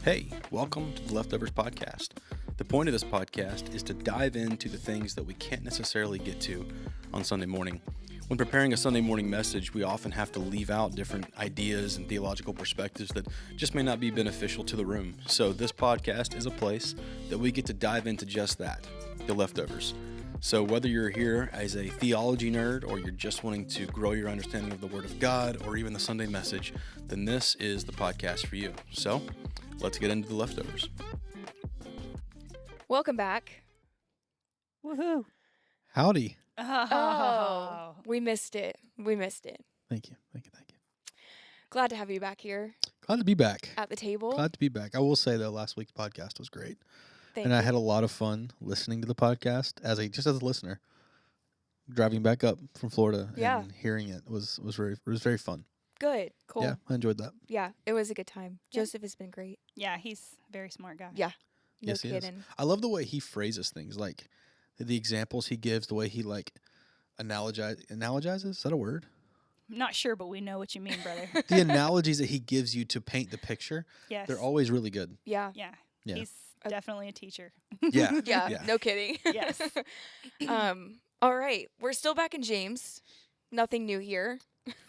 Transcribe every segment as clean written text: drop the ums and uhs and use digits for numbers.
Hey, welcome to the Leftovers Podcast. The point of this podcast is to dive into the things that we can't necessarily get to on Sunday morning. When preparing a Sunday morning message, we often have to leave out different ideas and theological perspectives that just may not be beneficial to the room. So this podcast is a place that we get to dive into just that, the leftovers. So whether you're here as a theology nerd or you're just wanting to grow your understanding of the Word of God or even the Sunday message, then this is the podcast for you. So let's get into the leftovers. Welcome back. Woohoo. Howdy. Oh, we missed it. Thank you. Glad to have you back here Glad to be back. at the table. Glad to be back. I will say though, last week's podcast was great, Thank and you. I had a lot of fun listening to the podcast as a listener. Driving back up from Florida Yeah. and hearing it was very fun. Good. Cool. Yeah, I enjoyed that. Yeah, it was a good time. Yeah. Joseph has been great. Yeah, he's a very smart guy. Yeah. No Yes, he is. kidding. I love the way he phrases things, like the examples he gives, the way he like analogizes. Is that a word? I'm not sure, but we know what you mean, brother. The analogies that he gives you to paint the picture, Yes. they're always really good. Yeah. Yeah. Yeah. He's definitely a teacher. Yeah. Yeah. Yeah. No kidding. Yes. All right. We're still back in James. Nothing new here.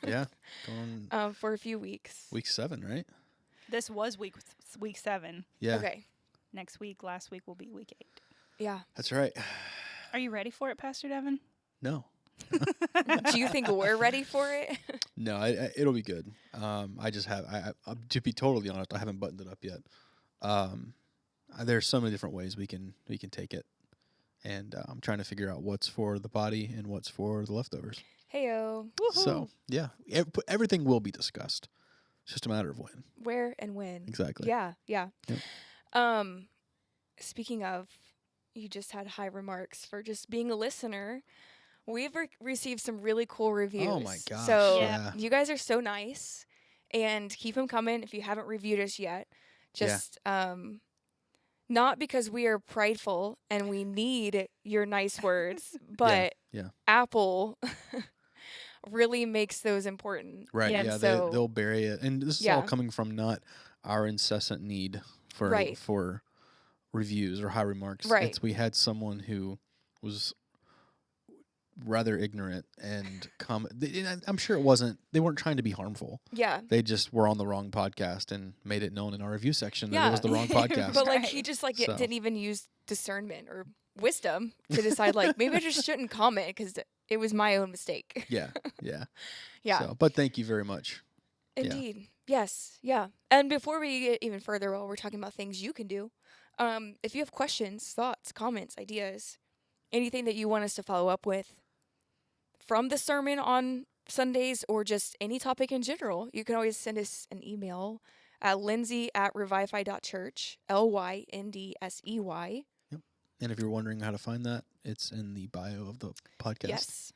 Yeah. Going For a few weeks. week 7, right? This was week 7. Yeah. Okay. Last week will be week 8. Yeah. That's right. Are you ready for it, Pastor Devin? No. Do you think we're ready for it? No, it'll be good. I just have, to be totally honest, I haven't buttoned it up yet. There's so many different ways we can take it, and I'm trying to figure out what's for the body and what's for the leftovers. Heyo. So yeah, everything will be discussed. It's just a matter of when. Where and when. Exactly. Yeah. Yeah. Yep. Speaking of, you just had high remarks for just being a listener. We've received some really cool reviews. Oh my gosh. So Yeah. you guys are so nice, and keep them coming if you haven't reviewed us yet. Just not because we are prideful and we need your nice words, but Yeah. Apple really makes those important. Right. Yeah, Yeah. so- They'll bury it, and this is Yeah. all coming from not our incessant need for Right. for reviews or high remarks. Right. We had someone who was rather ignorant and I'm sure they weren't trying to be harmful. Yeah. They just were on the wrong podcast and made it known in our review section that Yeah. it was the wrong podcast. But like Right. he just like So. didn't even use discernment or wisdom to decide like maybe I just shouldn't comment because it was my own mistake. Yeah. Yeah. Yeah. So, but thank you very much. Yeah. Indeed. Yes. Yeah. And before we get even further, while we're talking about things you can do, if you have questions, thoughts, comments, ideas, anything that you want us to follow up with from the sermon on Sundays or just any topic in general, you can always send us an email at lindsay@revivify.church, LYNDSEY. And if you're wondering how to find that, it's in the bio of the podcast. Yes.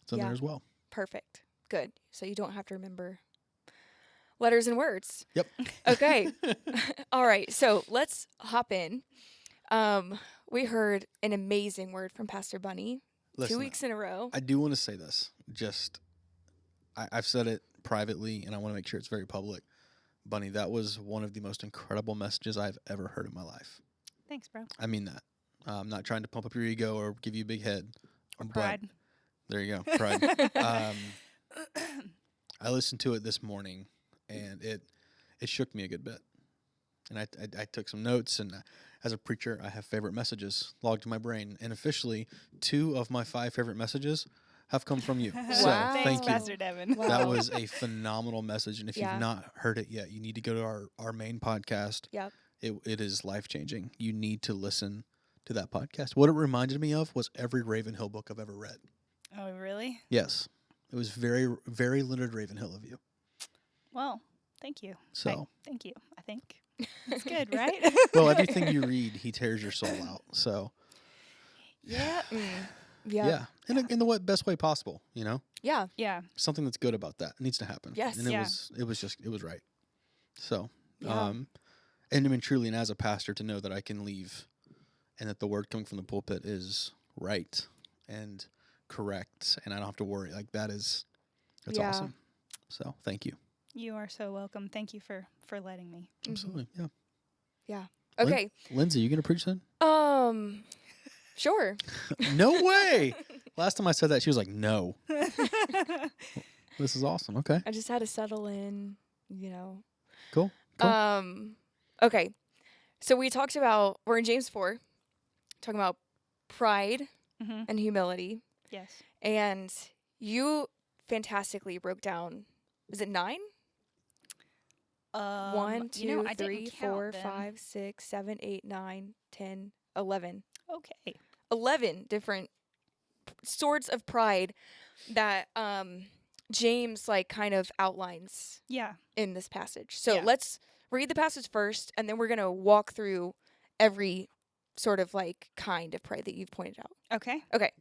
It's in Yeah. there as well. Perfect. Good. So you don't have to remember letters and words. Yep. Okay. All right. So let's hop in. We heard an amazing word from Pastor Bunny Listen, 2 weeks in a row. I do want to say this. I've said it privately, and I want to make sure it's very public. Bunny, that was one of the most incredible messages I've ever heard in my life. Thanks, bro. I mean that. I'm not trying to pump up your ego or give you a big head. Or but pride. There you go. Pride. I listened to it this morning, and it shook me a good bit. And I took some notes, and as a preacher, I have favorite messages logged in my brain. And officially, 2 of my 5 favorite messages have come from you. So Wow. Thanks, thank you. Pastor Devin. Wow. That was a phenomenal message. And if Yeah. you've not heard it yet, you need to go to our main podcast. Yep. It is life-changing. You need to listen to that podcast. What it reminded me of was every Ravenhill book I've ever read. Oh, really? Yes. It was very, very Leonard Ravenhill of you. Well, thank you. So, Thank you, I think. That's good, right? well, everything you read, he tears your soul out. So, Yeah. yeah. In the best way possible, you know? Yeah. Yeah. Something that's good about that. It needs to happen. Yes. And it Yeah. was right. So, Yeah. and I mean, truly, and as a pastor, to know that I can leave and that the word coming from the pulpit is right and correct, and I don't have to worry. Like, that is That's Yeah. awesome. So thank you. You are so welcome. Thank you for letting me. Mhm. Absolutely. Yeah. Yeah. Lin- Okay. Lindsay, you going to preach then? Sure. No way. Last time I said that, she was like, no. This is awesome. Okay. I just had to settle in, you know. Cool. Okay. So we're in James 4, talking about pride hmm and humility. Yes. And you fantastically broke down, is it 9? 1, 2, I 3, didn't 4, count them. 5, 6, 7, 8, 9, 10, 11. Okay. 11 different sorts of pride that James like kind of outlines Yeah. in this passage. So Yeah. let's read the passage first, and then we're going to walk through every sort of like kind of pride that you've pointed out. Okay. Okay.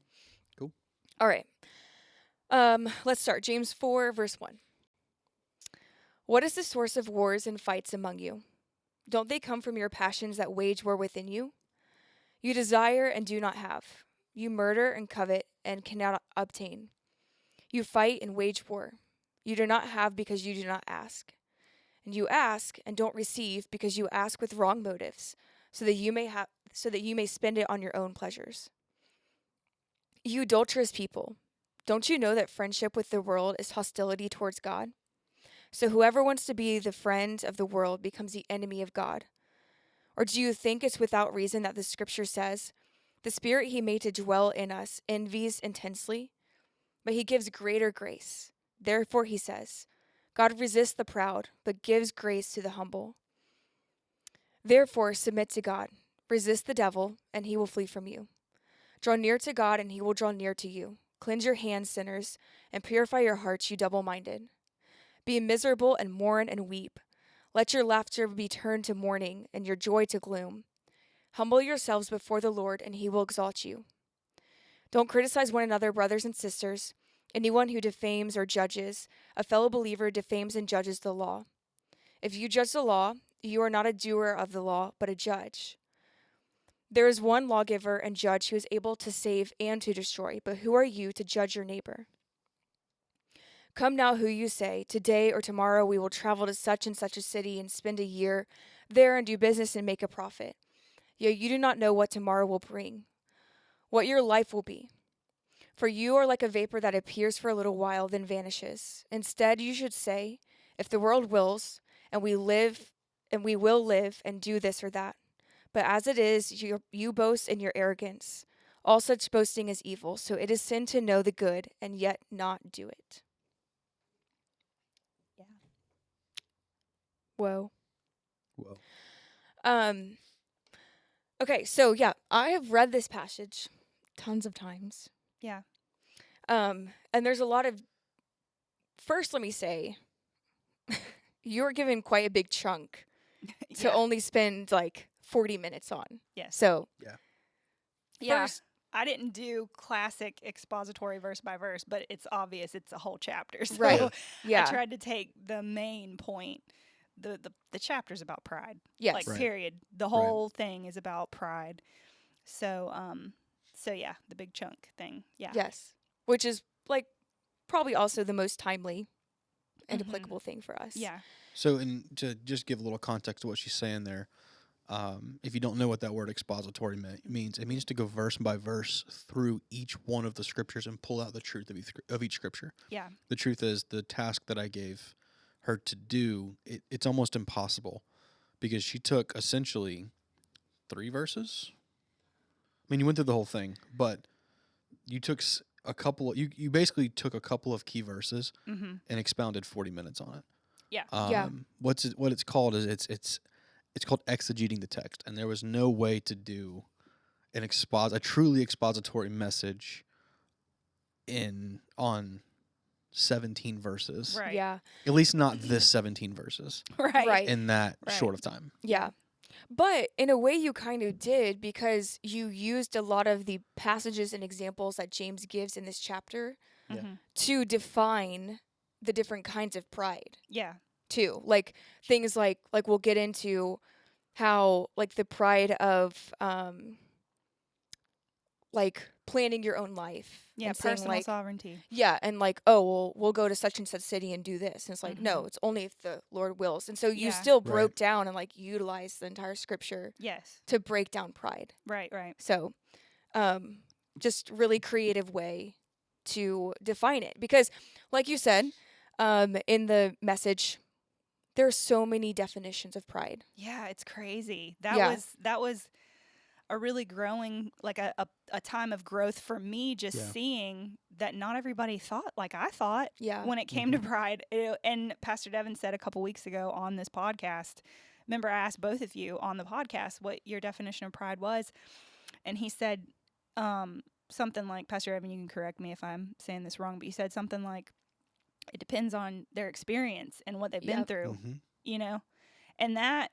Cool. All right. Let's start. James 4, verse 1. What is the source of wars and fights among you? Don't they come from your passions that wage war within you? You desire and do not have. You murder and covet and cannot obtain. You fight and wage war. You do not have because you do not ask. And you ask and don't receive because you ask with wrong motives, so that you may spend it on your own pleasures. You adulterous people, don't you know that friendship with the world is hostility towards God? So whoever wants to be the friend of the world becomes the enemy of God. Or do you think it's without reason that the scripture says, the Spirit he made to dwell in us envies intensely? But he gives greater grace. Therefore he says, God resists the proud, but gives grace to the humble. Therefore submit to God. Resist the devil, and he will flee from you. Draw near to God, and he will draw near to you. Cleanse your hands, sinners, and purify your hearts, you double-minded. Be miserable and mourn and weep. Let your laughter be turned to mourning, and your joy to gloom. Humble yourselves before the Lord, and he will exalt you. Don't criticize one another, brothers and sisters. Anyone who defames or judges a fellow believer defames and judges the law. If you judge the law, you are not a doer of the law, but a judge. There is one lawgiver and judge who is able to save and to destroy, but who are you to judge your neighbor? Come now, who you say, today or tomorrow we will travel to such and such a city and spend a year there and do business and make a profit. Yet you do not know what tomorrow will bring, what your life will be. For you are like a vapor that appears for a little while, then vanishes. Instead, you should say, if the world wills, and we will live and do this or that. But as it is, you boast in your arrogance. All such boasting is evil, so it is sin to know the good and yet not do it. Yeah. Whoa. Whoa. Okay, so yeah, I have read this passage tons of times. Yeah. And there's a lot of, first let me say, you're given quite a big chunk to Yeah. only spend like 40 minutes on. Yes. So, Yeah. first, I didn't do classic expository verse by verse, but it's obvious it's a whole chapter. So right. Yeah. I tried to take the main point. The chapter's about pride. Yes. Like Right. period. The whole thing is about pride. So yeah, the big chunk thing. Yeah. Yes. Which is like probably also the most timely and Mhm. applicable thing for us. Yeah. So, and to just give a little context to what she's saying there, if you don't know what that word expository means, it means to go verse by verse through each one of the scriptures and pull out the truth of each scripture. Yeah. The truth is, the task that I gave her to do, it's almost impossible because she took essentially 3 verses. I mean, you went through the whole thing, but you took a couple. You basically took a couple of key verses Mm-hmm. and expounded 40 minutes on it. Yeah. Yeah. What it's called is it's called exegeting the text, and there was no way to do a truly expository message on 17 verses. Right. Yeah. At least not this 17 verses Right. Right. in that Right. short of time. Yeah. But in a way, you kind of did because you used a lot of the passages and examples that James gives in this chapter Yeah. Mhm. to define the different kinds of pride, Yeah. too. Like things like we'll get into how like the pride of like planning your own life. Yeah, and saying, personal like, sovereignty. yeah, and like, oh, well, we'll go to such and such city and do this. And it's like, no, Mhm. it's only if the Lord wills. And so you Yeah. still Right. broke down and like utilized the entire scripture Yes. to break down pride. Right. So, just really creative way to define it, because like you said, in the message, there's so many definitions of pride. Yeah, it's crazy. That Yeah. was a really growing, like a time of growth for me, just Yeah. seeing that not everybody thought like I thought Yeah. when it came to pride. And Pastor Devin said a couple weeks ago on this podcast, remember I asked both of you on the podcast what your definition of pride was, and he said something like, Pastor Devin, you can correct me if I'm saying this wrong, but you said something like, it depends on their experience and what they've been Yep. through, Mhm. you know? And that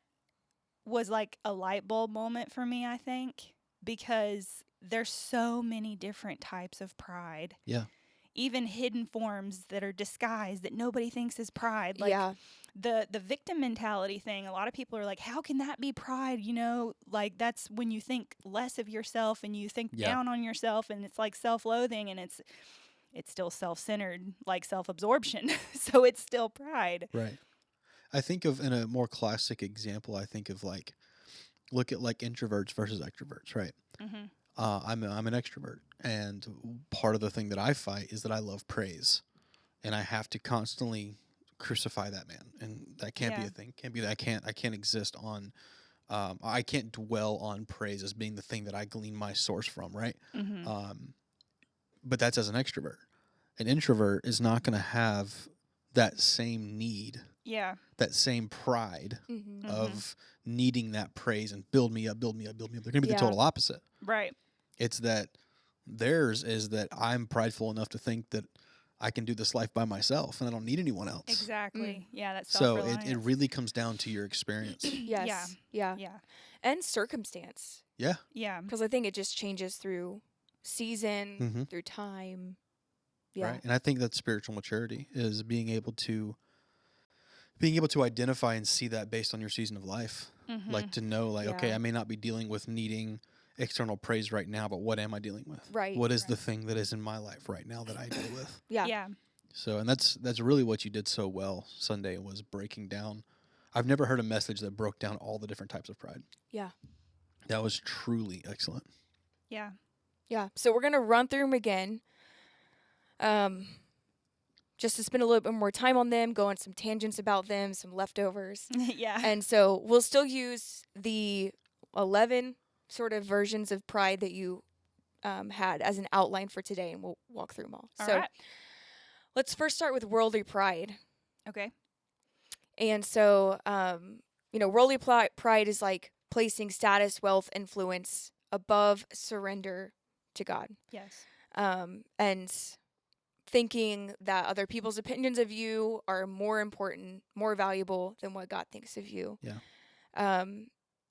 was like a light bulb moment for me, I think, because there's so many different types of pride. Yeah. Even hidden forms that are disguised that nobody thinks is pride. Like Yeah. the victim mentality thing, a lot of people are like, how can that be pride? You know, like that's when you think less of yourself and you think Yeah. down on yourself, and it's like self-loathing, and it's still self-centered, like self-absorption. So it's still pride. Right. I think of, in a more classic example, I think of like, look at like introverts versus extroverts, right? Mm-hmm. I'm an extrovert, and part of the thing that I fight is that I love praise, and I have to constantly crucify that man, and that can't be Yeah. a thing. Can't be that. I can't exist on. I can't dwell on praise as being the thing that I glean my source from, right? Mm-hmm. But that's as an extrovert. An introvert is not going to have that same need, Yeah. that same pride Mm-hmm. Mhm. of needing that praise and build me up, build me up, build me up. They're going to be Yeah. the total opposite. Right. It's that theirs is that I'm prideful enough to think that I can do this life by myself and I don't need anyone else. Exactly. Yeah, that's So self-reliance. it really comes down to your experience. Yes. Yeah. Yeah. And circumstance, Yeah. Yeah. because I think it just changes through season, Mhm. through time. Yeah. Right. And I think that spiritual maturity is being able to identify and see that based on your season of life. Mm-hmm. Like to know, like, okay, Yeah. I may not be dealing with needing external praise right now, but what am I dealing with? Right. What is the thing that is in my life right now that I deal with? Yeah. Yeah. So, and that's really what you did so well Sunday, was breaking down. I've never heard a message that broke down all the different types of pride. Yeah. That was truly excellent. Yeah. Yeah. So we're gonna run through them again. Just to spend a little bit more time on them, go on some tangents about them, some leftovers. Yeah. And so we'll still use the 11 sort of versions of pride that you had as an outline for today, and we'll walk through them all. All So right. let's first start with worldly pride. Okay. And so, worldly pride is like placing status, wealth, influence above surrender to God. Yes. And thinking that other people's opinions of you are more important, more valuable than what God thinks of you. Yeah.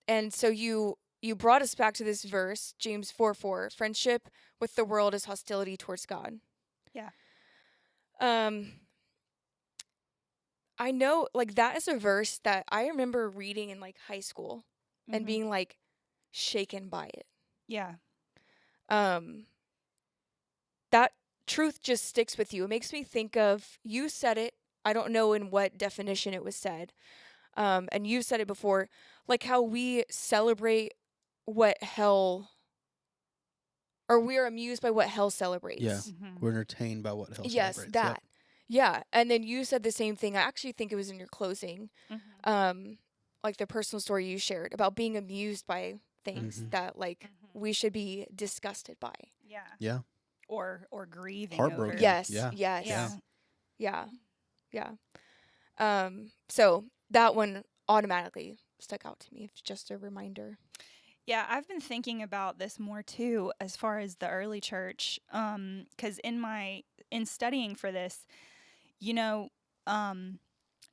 And so you brought us back to this verse, James 4:4. Friendship with the world is hostility towards God. Yeah. I know, like, that is a verse that I remember reading in like high school and Mhm. being like shaken by it. Yeah. That truth just sticks with you. It makes me think of, you said it, I don't know in what definition it was said, and you said it before, like how we celebrate what hell, or we are amused by what hell celebrates. Yeah. Mhm. We're entertained by what hell Yes, celebrates. that. Yep. Yeah, and then you said the same thing. I actually think it was in your closing, Mhm. like the personal story you shared about being amused by things Mhm. that like Mhm. we should be disgusted by. Yeah. Yeah. Or grieving. Heartbroken. Over. Yes, Yeah. yes, Yeah. yeah. So that one automatically stuck out to me. It's just a reminder. Yeah, I've been thinking about this more too, as far as the early church. 'Cause in studying for this,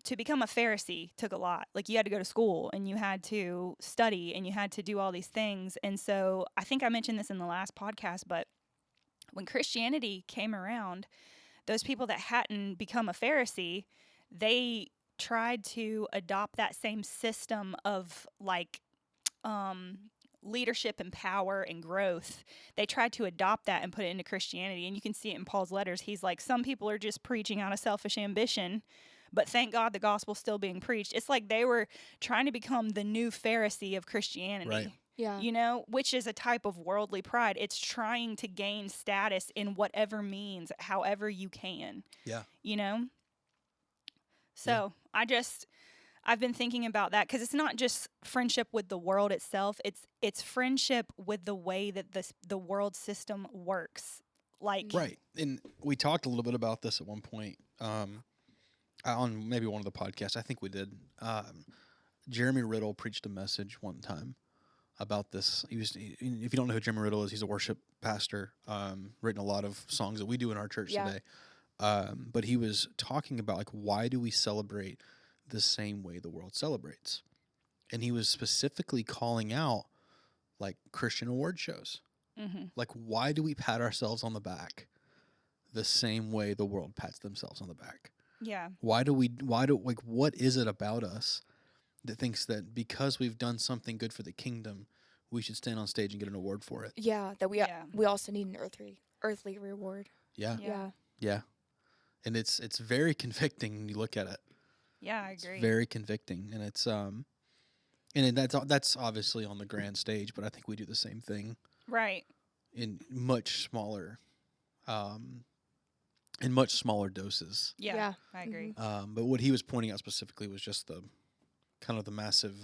to become a Pharisee took a lot. Like, you had to go to school and you had to study and you had to do all these things. And so I think I mentioned this in the last podcast, but when Christianity came around, those people that hadn't become a Pharisee, they tried to adopt that same system of leadership and power and growth, they tried to adopt that and put it into Christianity. And you can see it in Paul's letters. He's like, some people are just preaching out of selfish ambition, but thank God the gospel's still being preached. It's like they were trying to become the new Pharisee of Christianity. Right. Yeah. You know, which is a type of worldly pride. It's trying to gain status in whatever means, however you can. Yeah. You know? So I've been thinking about that because it's not just friendship with the world itself. It's friendship with the way that the world system works. Like, Right. And we talked a little bit about this at one point on maybe one of the podcasts. I think we did. Jeremy Riddle preached a message one time about this. If you don't know who Jeremy Riddle is, he's a worship pastor, written a lot of songs that we do in our church today. But he was talking about, like, why do we celebrate the same way the world celebrates? And he was specifically calling out, like, Christian award shows. mm-hmm. Like, why do we pat ourselves on the back the same way the world pats themselves on the back? Yeah. What is it about us that thinks that because we've done something good for the kingdom, we should stand on stage and get an award for it? Yeah, that we also need an earthly reward. Yeah. Yeah. Yeah. And it's very convicting when you look at it. Yeah, I It's agree. very convicting, and it's and that's obviously on the grand stage, but I think we do the same thing Right. in much smaller doses. Yeah. Yeah. I agree. But what he was pointing out specifically was just the kind of the massive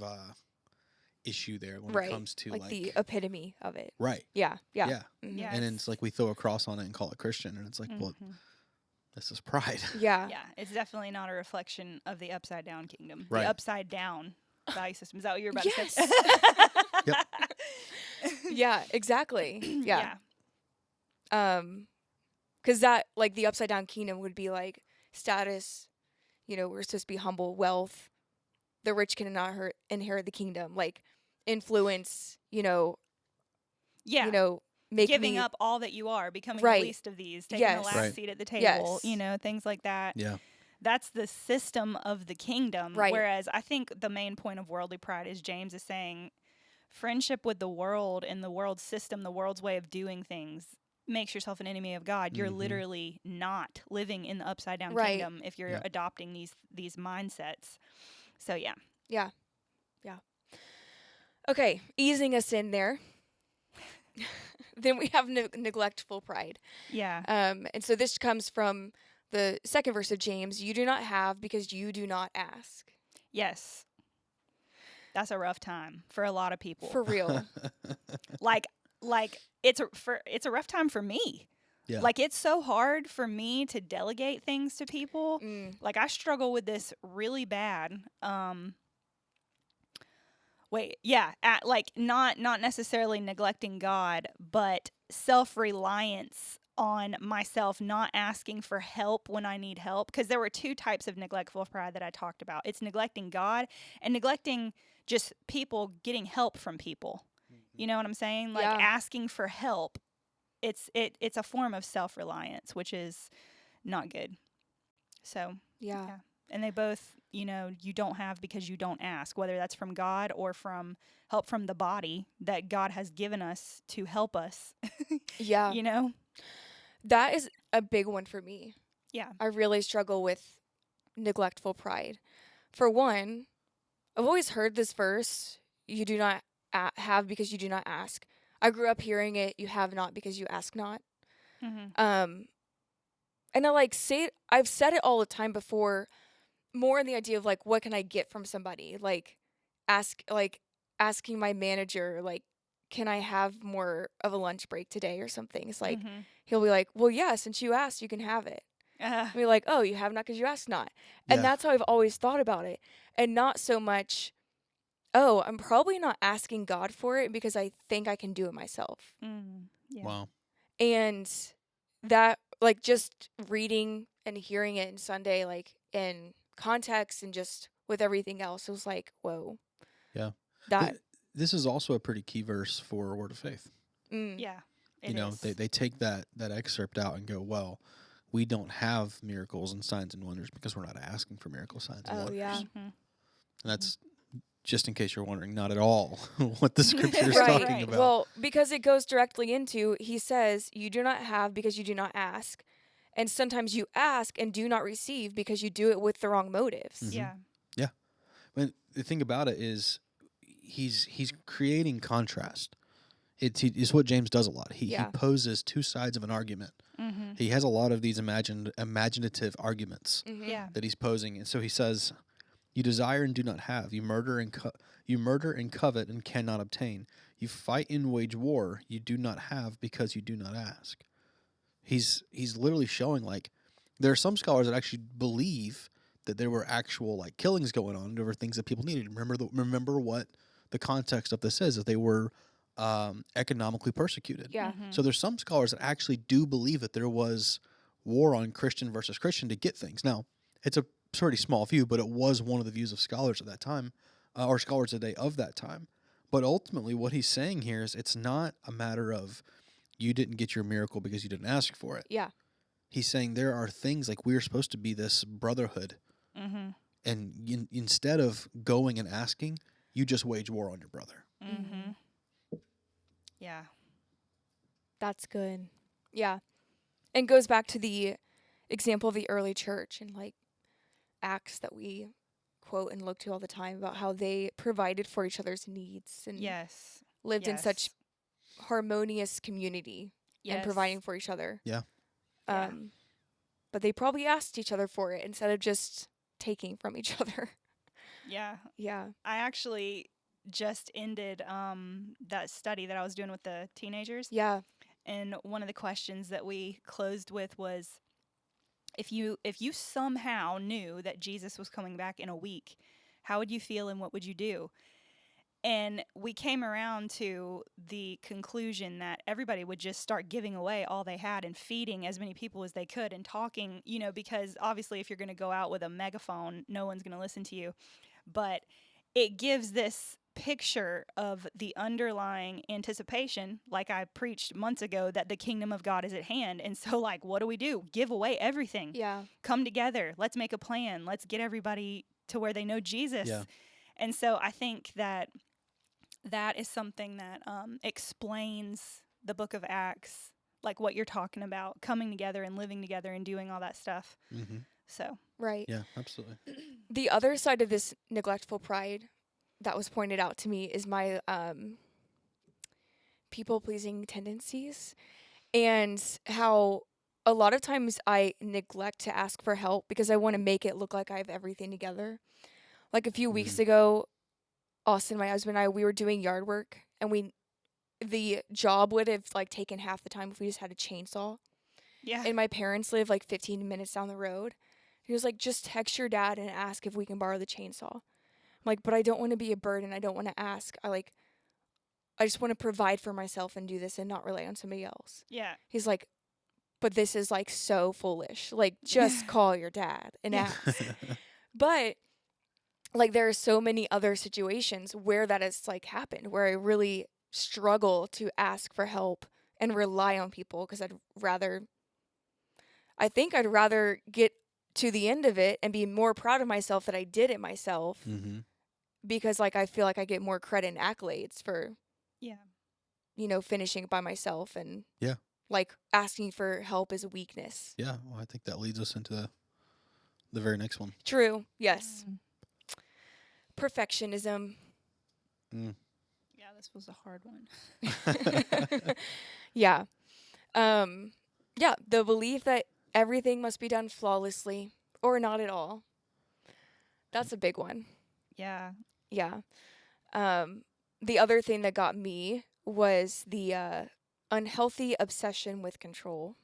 issue there when Right. it comes to Like the epitome of it. right. Yeah. Yeah. Yeah. Mhm. Yeah. And then it's like we throw a cross on it and call it Christian, and it's like, well, Mhm. this is pride. Yeah. Yeah, it's definitely not a reflection of the upside down kingdom. Right. The upside down value system. Is that what you're about to Yes. say? Yeah, exactly. Yeah. Yeah. Cuz that, like, the upside down kingdom would be like status, we're supposed to be humble, wealth, the rich cannot inherit the kingdom, like influence, Yeah. make Giving me up all that you are, becoming Right. the least of these, taking the Yes. last Right. seat at the table, Yes. Things like that. Yeah. That's the system of the kingdom. Right. Whereas I think the main point of worldly pride is James is saying friendship with the world and the world system, the world's way of doing things, makes yourself an enemy of God. You're Mhm. literally not living in the upside down Right. kingdom if you're Yeah. adopting these mindsets. So yeah. Okay, easing us in there. Then we have neglectful pride. Yeah. And so this comes from the second verse of James. You do not have because you do not ask. Yes. That's a rough time for a lot of people. For real. like it's a rough time for me. Yeah. Like, it's so hard for me to delegate things to people. Mm. Like, I struggle with this really bad. Not necessarily neglecting God, but self-reliance on myself, not asking for help when I need help. Because there were two types of neglectful pride that I talked about. It's neglecting God and neglecting just people, getting help from people. You know what I'm saying? Like, Yeah. asking for help. It's a form of self-reliance, which is not good. So, Yeah. yeah. And they both, you don't have because you don't ask, whether that's from God or from help from the body that God has given us to help us. Yeah. That is a big one for me. Yeah. I really struggle with neglectful pride. For one, I've always heard this verse, you do not have because you do not ask. I grew up hearing it, you have not because you ask not. Mm-hmm. And I've said it all the time before, more in the idea of, like, what can I get from somebody? Like, asking my manager, like, can I have more of a lunch break today or something? It's like, he'll be like, well, yeah, since you asked, you can have it. I'll be like, oh, you have not because you asked not. And Yeah. that's how I've always thought about it. And not so much, oh, I'm probably not asking God for it because I think I can do it myself. Yeah. Wow. And that, like, just reading and hearing it in Sunday, like, in context and just with everything else, it was like, whoa. Yeah. That, This is also a pretty key verse for Word of Faith. Yeah. It is. They take that excerpt out and go, well, we don't have miracles and signs and wonders because we're not asking for miracle signs and oh, wonders. yeah. Mhm. And that's just in case you're wondering, not at all what the scripture is Right. talking Right. about. Well, because it goes directly into, he says, you do not have because you do not ask. And sometimes you ask and do not receive because you do it with the wrong motives. Mhm. Yeah. But the thing about it is, he's creating contrast. It's what James does a lot. He Yeah. poses two sides of an argument. Mm-hmm. He has a lot of these imaginative arguments Mhm. Yeah. that he's posing, and so he says, "You desire and do not have. You murder and covet and cannot obtain. You fight and wage war. You do not have because you do not ask." He's literally showing, like, there are some scholars that actually believe that there were actual, like, killings going on. There were things that people needed. Remember what the context of this is, that they were economically persecuted. Yeah. Mhm. So there's some scholars that actually do believe that there was war on Christian versus Christian to get things. Now, it's a pretty small view, but it was one of the views of scholars at that time, or scholars today of that time. But ultimately, what he's saying here is, it's not a matter of you didn't get your miracle because you didn't ask for it. Yeah. He's saying there are things, like, we're supposed to be this brotherhood, Mm-hmm. and instead of going and asking, you just wage war on your brother. Mm-hmm. Yeah. That's good. Yeah. And goes back to the example of the early church and like Acts that we quote and look to all the time about how they provided for each other's needs and Yes. lived in such Yes. harmonious community and Yes. providing for each other. Yeah. Yeah. But they probably asked each other for it instead of just taking from each other. Yeah. Yeah. I actually just ended that study that I was doing with the teenagers, Yeah. and one of the questions that we closed with was, if you somehow knew that Jesus was coming back in a week, how would you feel and what would you do? And we came around to the conclusion that everybody would just start giving away all they had and feeding as many people as they could and talking, because obviously if you're going to go out with a megaphone, no one's going to listen to you. But it gives this picture of the underlying anticipation, like I preached months ago, that the kingdom of God is at hand. And so, like, what do? Give away everything. Yeah. Come together. Let's make a plan. Let's get everybody to where they know Jesus. Yeah. And so I think that is something that explains the book of Acts, like what you're talking about, coming together and living together and doing all that stuff. Mm-hmm. So, Right. Yeah, absolutely. The other side of this neglectful pride that was pointed out to me is my people-pleasing tendencies, and how a lot of times I neglect to ask for help because I want to make it look like I have everything together. Like a few weeks ago, Austin, my husband, and I, we were doing yard work, and the job would have like taken half the time if we just had a chainsaw. yeah. And my parents live like 15 minutes down the road. He was like, just text your dad and ask if we can borrow the chainsaw. I'm like, but I don't want to be a burden. I don't want to ask. I just want to provide for myself and do this and not rely on somebody else. Yeah. He's like, but this is like so foolish. Like, just call your dad and ask. But like, there are so many other situations where that has like happened, where I really struggle to ask for help and rely on people because I think I'd rather get to the end of it and be more proud of myself that I did it myself, Mm-hmm. because like I feel like I get more credit and accolades for, Yeah. finishing it by myself, and Yeah. like asking for help is a weakness. Yeah, well, I think that leads us into the very next one. True. Yes. Perfectionism. Mm. Yeah, this was a hard one. Yeah. Yeah, the belief that everything must be done flawlessly or not at all. That's a big one. Yeah. Yeah. The other thing that got me was the unhealthy obsession with control.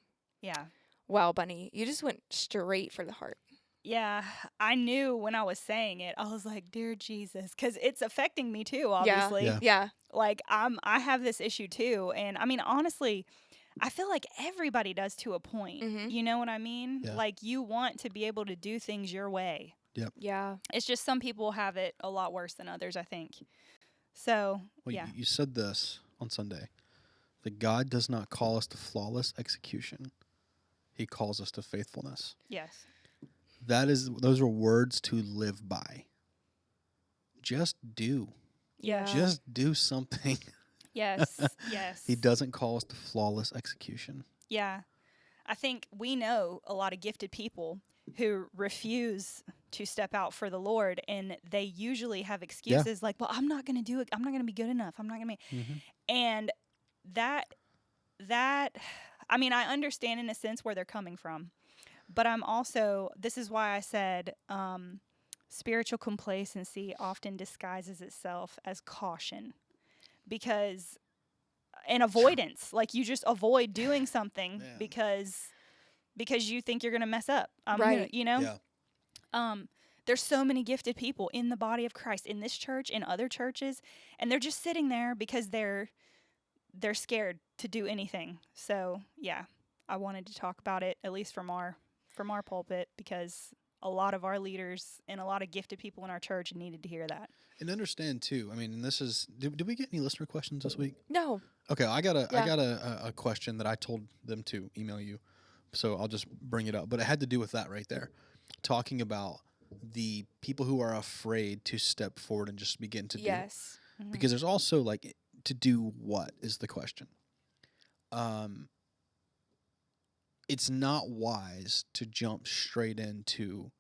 Yeah. Wow, Bunny, you just went straight for the heart. Yeah. I knew when I was saying it, I was like, dear Jesus, because it's affecting me too, obviously. Yeah. Yeah. Like, I have this issue too. And I mean, honestly, I feel like everybody does to a point. Mhm. You know what I mean? Yeah. Like, you want to be able to do things your way. Yeah. It's just some people have it a lot worse than others, I think. So, Well, yeah. you said this on Sunday, that God does not call us to flawless execution. He calls us to faithfulness. Yes. Those are words to live by. just do. Yeah. Just do something. Yes. Yes. He doesn't call us to flawless execution. Yeah. I think we know a lot of gifted people who refuse to step out for the Lord, and they usually have excuses like, well, I'm not going to do it. I'm not going to be good enough. I'm not going to be. Mm-hmm. And that, I mean, I understand in a sense where they're coming from, but I'm also, this is why I said, spiritual complacency often disguises itself as caution, because and avoidance, like you just avoid doing something Man. because you think you're going to mess up. Right. You know? Yeah. There's so many gifted people in the body of Christ, in this church, in other churches, and they're just sitting there because they're scared to do anything. So, yeah, I wanted to talk about it, at least from our pulpit, because a lot of our leaders and a lot of gifted people in our church needed to hear that. And understand too. I mean, and this is. Did we get any listener questions this week? No. Okay, I got Yeah. a question that I told them to email you, so I'll just bring it up. But it had to do with that right there, talking about the people who are afraid to step forward and just begin to Yes. Mm-hmm. do. Because there's also like, to do what is the question. It's not wise to jump straight into,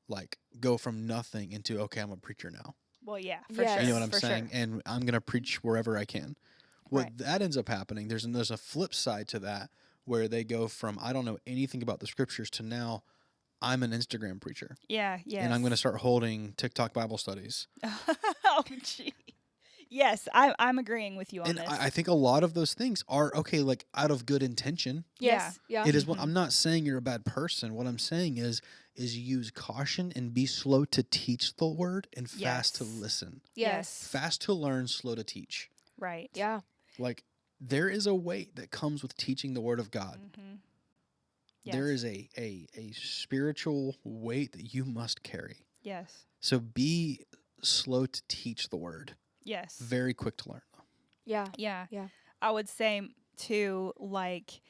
like, go from nothing into, okay, I'm a preacher now. Well, yeah, for Yes. sure. You know what I'm for saying? Sure. And I'm going to preach wherever I can. What Right. that ends up happening, there's a flip side to that, where they go from, I don't know anything about the scriptures, to now I'm an Instagram preacher. Yeah, yes. And I'm going to start holding TikTok Bible studies. Oh, gee. Yes, I'm agreeing with you on And this. I think a lot of those things are, okay, like, out of good intention. Yes. Yeah. It is. Mhm. I'm not saying you're a bad person. What I'm saying is use caution and be slow to teach the word and fast to Yes. listen. Yes. Fast to learn, slow to teach. Right. Yeah. Like, there is a weight that comes with teaching the word of God. Mm-hmm. There is a spiritual weight that you must carry. Yes. So be slow to teach the word. Yes. Very quick to learn. Yeah. Yeah. Yeah. I would say too, like,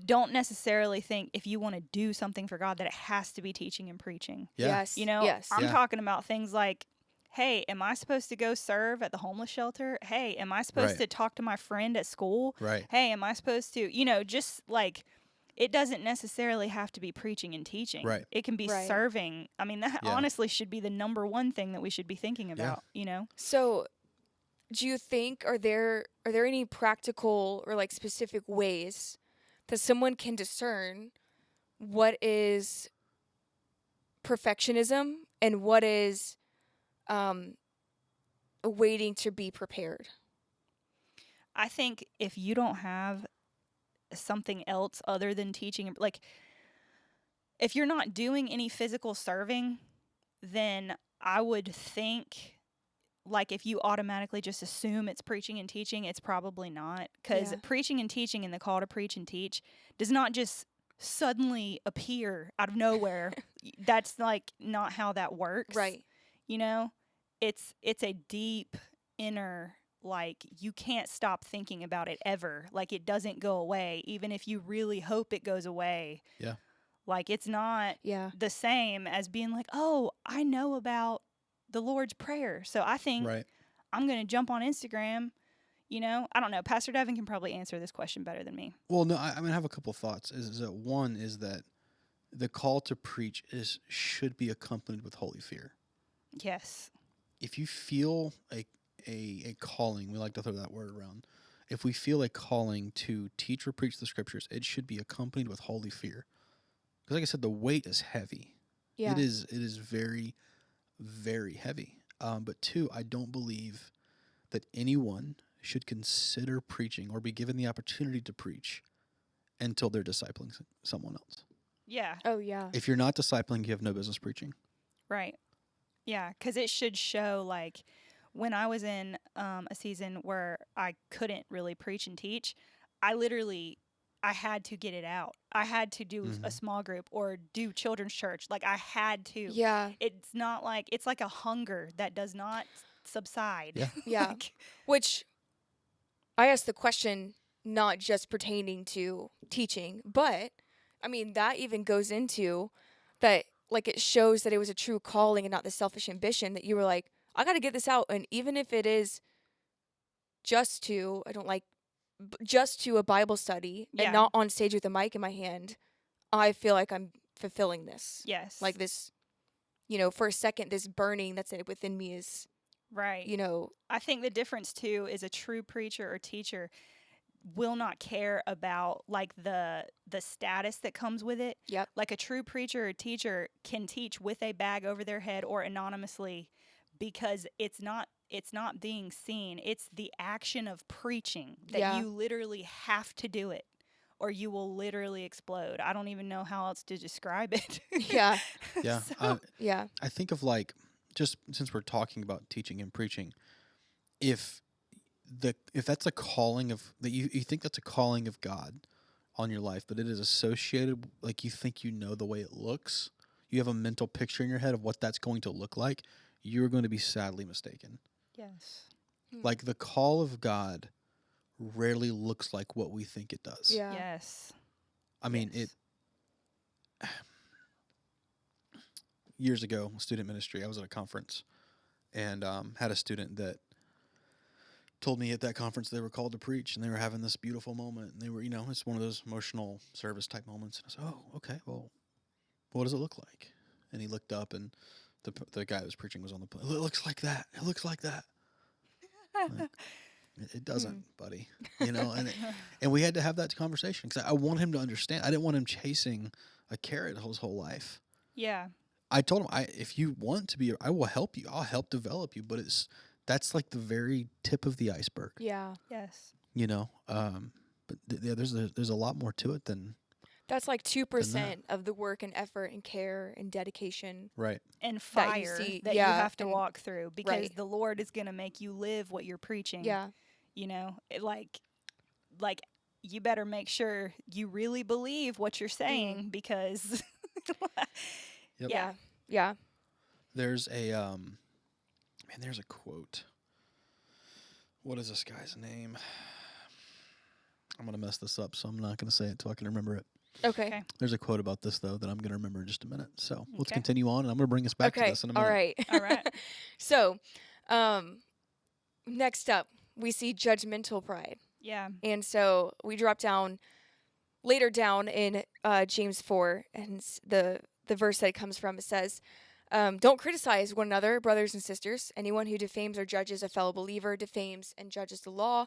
don't necessarily think if you want to do something for God that it has to be teaching and preaching. Yeah. Yes. You know, Yes. I'm Yeah. talking about things like, hey, am I supposed to go serve at the homeless shelter? Hey, am I supposed Right. to talk to my friend at school? Right. Hey, am I supposed to, you know, just like, it doesn't necessarily have to be preaching and teaching. Right. It can be Right. serving. I mean, that Yeah. honestly should be the number one thing that we should be thinking about, you know? So, do you think are there any practical or like specific ways that someone can discern what is perfectionism and what is waiting to be prepared? I think if you don't have something else other than teaching, like, if you're not doing any physical serving, then I would think, like, if you automatically just assume it's preaching and teaching, it's probably not. Because Yeah. preaching and teaching and the call to preach and teach does not just suddenly appear out of nowhere. That's, like, not how that works. Right. You know? It's a deep inner, like, you can't stop thinking about it ever. Like, it doesn't go away, even if you really hope it goes away. Yeah. Like, it's not Yeah. the same as being like, oh, I know about the Lord's Prayer, so I think Right. I'm going to jump on Instagram. You know, I don't know. Pastor Devin can probably answer this question better than me. Well, no, I mean, I have a couple thoughts. Is that one is that the call to preach should be accompanied with holy fear. Yes. If you feel a calling, we like to throw that word around. If we feel a calling to teach or preach the scriptures, it should be accompanied with holy fear. Because, like I said, the weight is heavy. Yeah. It is very, very heavy. But two, I don't believe that anyone should consider preaching or be given the opportunity to preach until they're discipling someone else. Yeah. Oh yeah. If you're not discipling, you have no business preaching. Right. Yeah, because it should show, like, when I was in a season where I couldn't really preach and teach, I had to get it out. I had to do a Mhm. small group or do children's church. Like, I had to. Yeah. It's not like, it's like a hunger that does not subside. Yeah. Yeah. Like, Which I asked the question not just pertaining to teaching, but I mean that even goes into that like it shows that it was a true calling and not the selfish ambition that you were like, I got to get this out. And even if it is just to, I don't like, just to a Bible study Yeah. and not on stage with a mic in my hand, I feel like I'm fulfilling this. Yes. Like this, you know, for a second, this burning that's within me is, Right. you know, I think the difference too is a true preacher or teacher will not care about like the status that comes with it. Yep. Like a true preacher or teacher can teach with a bag over their head or anonymously because it's not being seen. It's the action of preaching that Yeah. you literally have to do it or you will literally explode. I don't even know how else to describe it. yeah, Yeah. So- yeah, I think of like, just since we're talking about teaching and preaching, if that's a calling of that you think that's a calling of God on your life, but it is associated, like you think you know the way it looks, you have a mental picture in your head of what that's going to look like, you're going to be sadly mistaken. Yes. Like the call of God rarely looks like what we think it does. yeah, Yes. I mean, Yes. years ago, student ministry, I was at a conference and had a student that told me at that conference they were called to preach and they were having this beautiful moment. And they were, it's one of those emotional service type moments. And I said, oh, okay, well, what does it look like? And he looked up and the guy that was preaching was on the pulpit. It looks like that. It looks like that. Like, it doesn't, buddy. And we had to have that conversation because I want him to understand. I didn't want him chasing a carrot his whole life. Yeah. I told him, if you want to be, I will help you. I'll help develop you. But that's like the very tip of the iceberg. yeah. Yes. But there's a lot more to it than That's like 2% of the work and effort and care and dedication. right. And That you fire see- that you yeah, have to and- walk through because right. the Lord is going to make you live what you're preaching. Yeah, Like you better make sure you really believe what you're saying because Yep. yeah, yeah. There's a there's a quote. What is this guy's name? I'm gonna mess this up, so I'm not gonna say it until I can remember it. Okay. Okay. There's a quote about this though that I'm gonna remember in just a minute. So let's Okay. continue on, and I'm gonna bring us back to Okay. this in a minute. All right. All right. So, next up, we see judgmental pride. Yeah. And so we drop down later down in James 4, and the verse that it comes from, it says, don't criticize one another, brothers and sisters. Anyone who defames or judges a fellow believer defames and judges the law.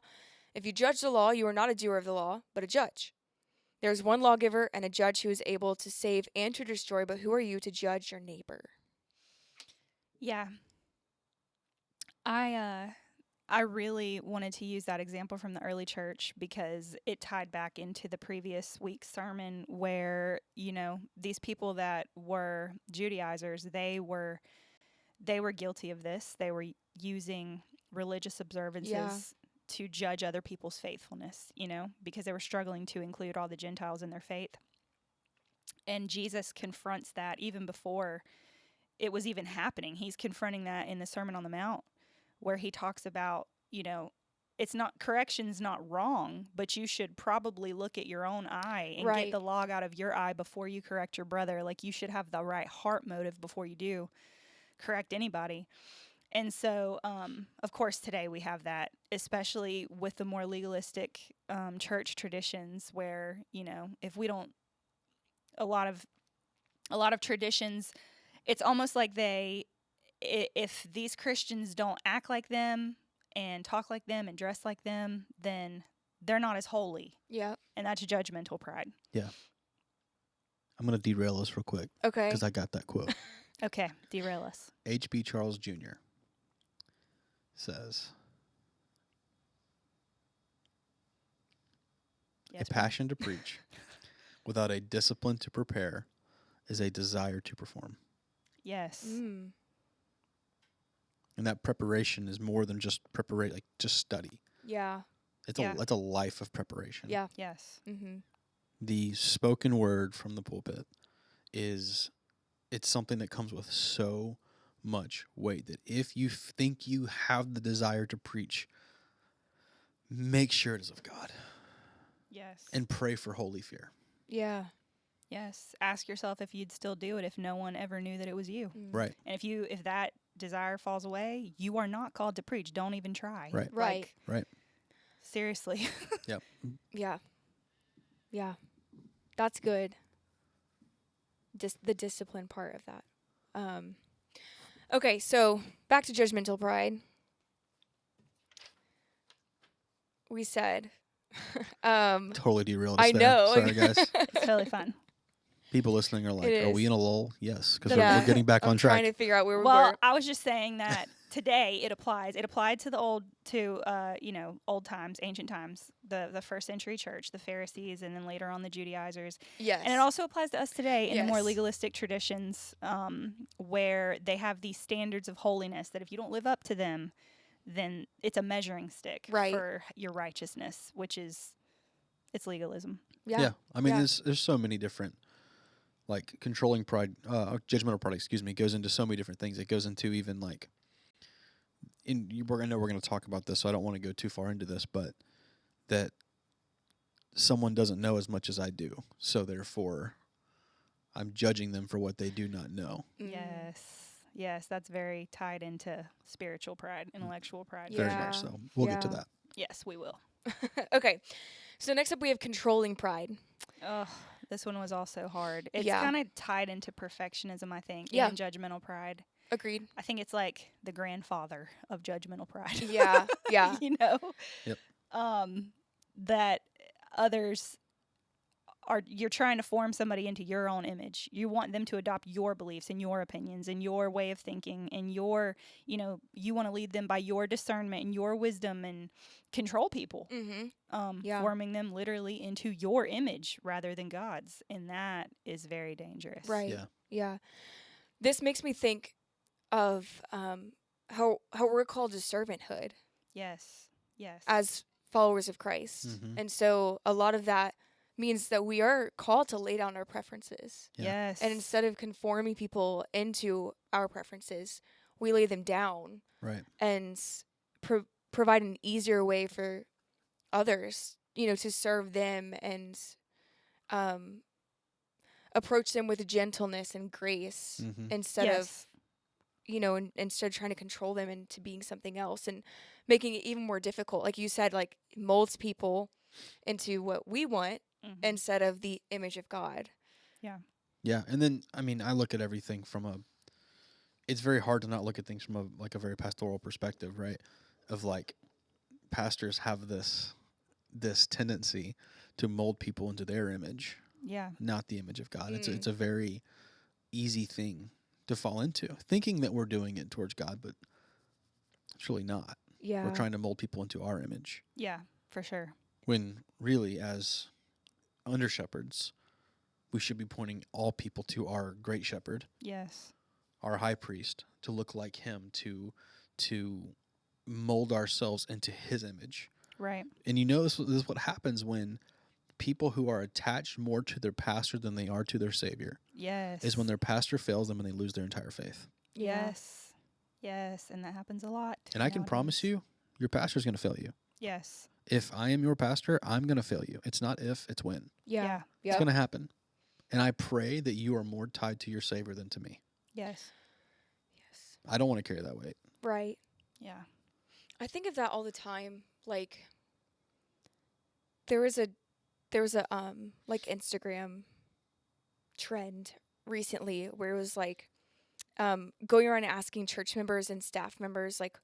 If you judge the law, you are not a doer of the law, but a judge. There is one lawgiver and a judge who is able to save and to destroy, but who are you to judge your neighbor? Yeah. I really wanted to use that example from the early church because it tied back into the previous week's sermon where, these people that were Judaizers, they were guilty of this. They were using religious observances to judge other people's faithfulness, because they were struggling to include all the Gentiles in their faith. And Jesus confronts that even before it was even happening. He's confronting that in the Sermon on the Mount, where he talks about, correction's not wrong, but you should probably look at your own eye and Right. get the log out of your eye before you correct your brother. Like you should have the right heart motive before you do correct anybody. And so, of course, today we have that, especially with the more legalistic church traditions where, if we don't, a lot of traditions, it's almost like if these Christians don't act like them and talk like them and dress like them, then they're not as holy. Yeah. And that's judgmental pride. I'm gonna derail this real quick Okay. because I got that quote. Okay, derail us. H.B. Charles Jr. says, Yes, "A passion to preach without a discipline to prepare is a desire to perform." Yes. Mm. And that preparation is more than just just study. Yeah. It's a life of preparation. Yeah. Yes. Mm-hmm. The spoken word from the pulpit it's something that comes with so much weight that if you think you have the desire to preach, make sure it is of God Yes. and pray for holy fear. Yeah. Yes. Ask yourself if you'd still do it if no one ever knew that it was you. Right. And if that desire falls away, you are not called to preach. Don't even try. Right. Right. Like, Right. seriously. Yep. Yeah. Yeah. That's good. The discipline part of that. Okay, so back to judgmental pride. We said, Totally derailed us I there. know. Sorry, guys. It's totally fun. People listening are like, It "Are we is. in a lull?" Yes, because Yeah. we're getting back I'm on trying track. to figure out where we Well, were. I was just saying that today it applies. It applied to old times, ancient times, the first century church, the Pharisees, and then later on the Judaizers. Yes. And it also applies to us today in the more Yes. legalistic traditions, where they have these standards of holiness that if you don't live up to them, then it's a measuring stick Right. for your righteousness, which is it's legalism. Yeah. I mean, Yeah. there's so many different, like, controlling pride, judgmental pride, excuse me, goes into so many different things. It goes into even like, I know we're going to talk about this, so I don't want to go too far into this, but that someone doesn't know as much as I do, so therefore I'm judging them for what they do not know. Mm. Yes, that's very tied into spiritual pride, intellectual pride. Very Yeah. much so. We'll get to Yeah. that. Yes, we will. Okay. So next up we have controlling pride. Oh, this one was also hard. It's Yeah. kind of tied into perfectionism, I think, Yeah. and judgmental pride. Agreed. I think it's like the grandfather of judgmental pride. Yeah. Yeah. You know? Yep. That others you're trying to form somebody into your own image. You want them to adopt your beliefs and your opinions and your way of thinking and you want to lead them by your discernment and your wisdom and control people. Mm-hmm. Yeah. Forming them literally into your image rather than God's. And that is very dangerous. Right. Yeah. Yeah. This makes me think of how we're called to servanthood Yes. Yes. as followers of Christ. Mhm. And so a lot of that means that we are called to lay down our preferences. Yeah. Yes. And instead of conforming people into our preferences, we lay them down Right. and provide an easier way for others, to serve them and approach them with gentleness and grace Mhm. instead of, instead of trying to control them into being something else and making it even more difficult. Like you said, like molds people into what we want Mhm. instead of the image of God. Yeah, and then I mean, I look at everything from it's very hard to not look at things from a very pastoral perspective, right? Of like, pastors have this tendency to mold people into their image, Yeah. not the image of God. Mm. It's a very easy thing to fall into, thinking that we're doing it towards God, but it's really not. Yeah. We're trying to mold people into our image, Yeah, for sure. when really, as under shepherds, we should be pointing all people to our great shepherd, Yes. our high priest, to look like him, to mold ourselves into his image. Right. And this is what happens when people who are attached more to their pastor than they are to their Savior, Yes. is when their pastor fails them and they lose their entire faith. Yeah. Yes. Yes, and that happens a lot. And I can promise you, your pastor's going to fail you. Yes. If I am your pastor, I'm going to fail you. It's not if, it's when. Yeah. It's going to happen. And I pray that you are more tied to your Savior than to me. Yes. Yes. I don't want to carry that weight. Right. Yeah. I think of that all the time. Like there was a like Instagram trend recently where it was like going around asking church members and staff members like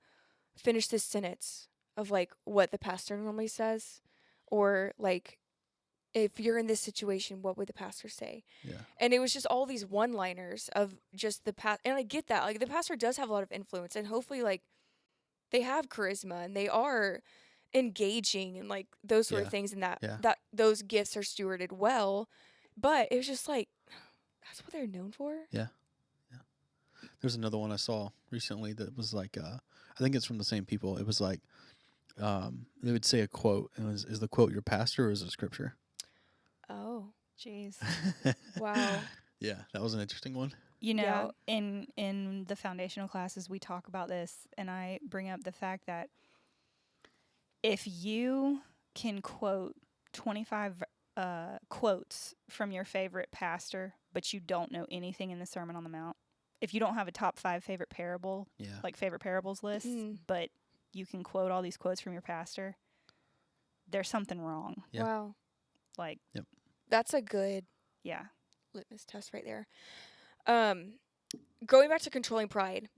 finish this sentence of like what the pastor normally says, or like if you're in this situation, what would the pastor say? Yeah. And it was just all these one-liners of just the past. And I get that. Like the pastor does have a lot of influence, and hopefully like they have charisma and they are engaging and like those sort of things, and that those gifts are stewarded well. But it was just like that's what they're known for. Yeah. There's another one I saw recently that was like, I think it's from the same people. It was like, they would say a quote. And is the quote your pastor or is it scripture? Oh, Jeez. wow. Yeah, that was an interesting one. You know, in the foundational classes, we talk about this, and I bring up the fact that if you can quote 25 quotes from your favorite pastor, but you don't know anything in the Sermon on the Mount, if you don't have a top 5 favorite parable, Yeah. like favorite parables list, but you can quote all these quotes from your pastor, there's something wrong. Yeah. Wow. Like, That's a good yeah. litmus test right there. Going back to controlling pride,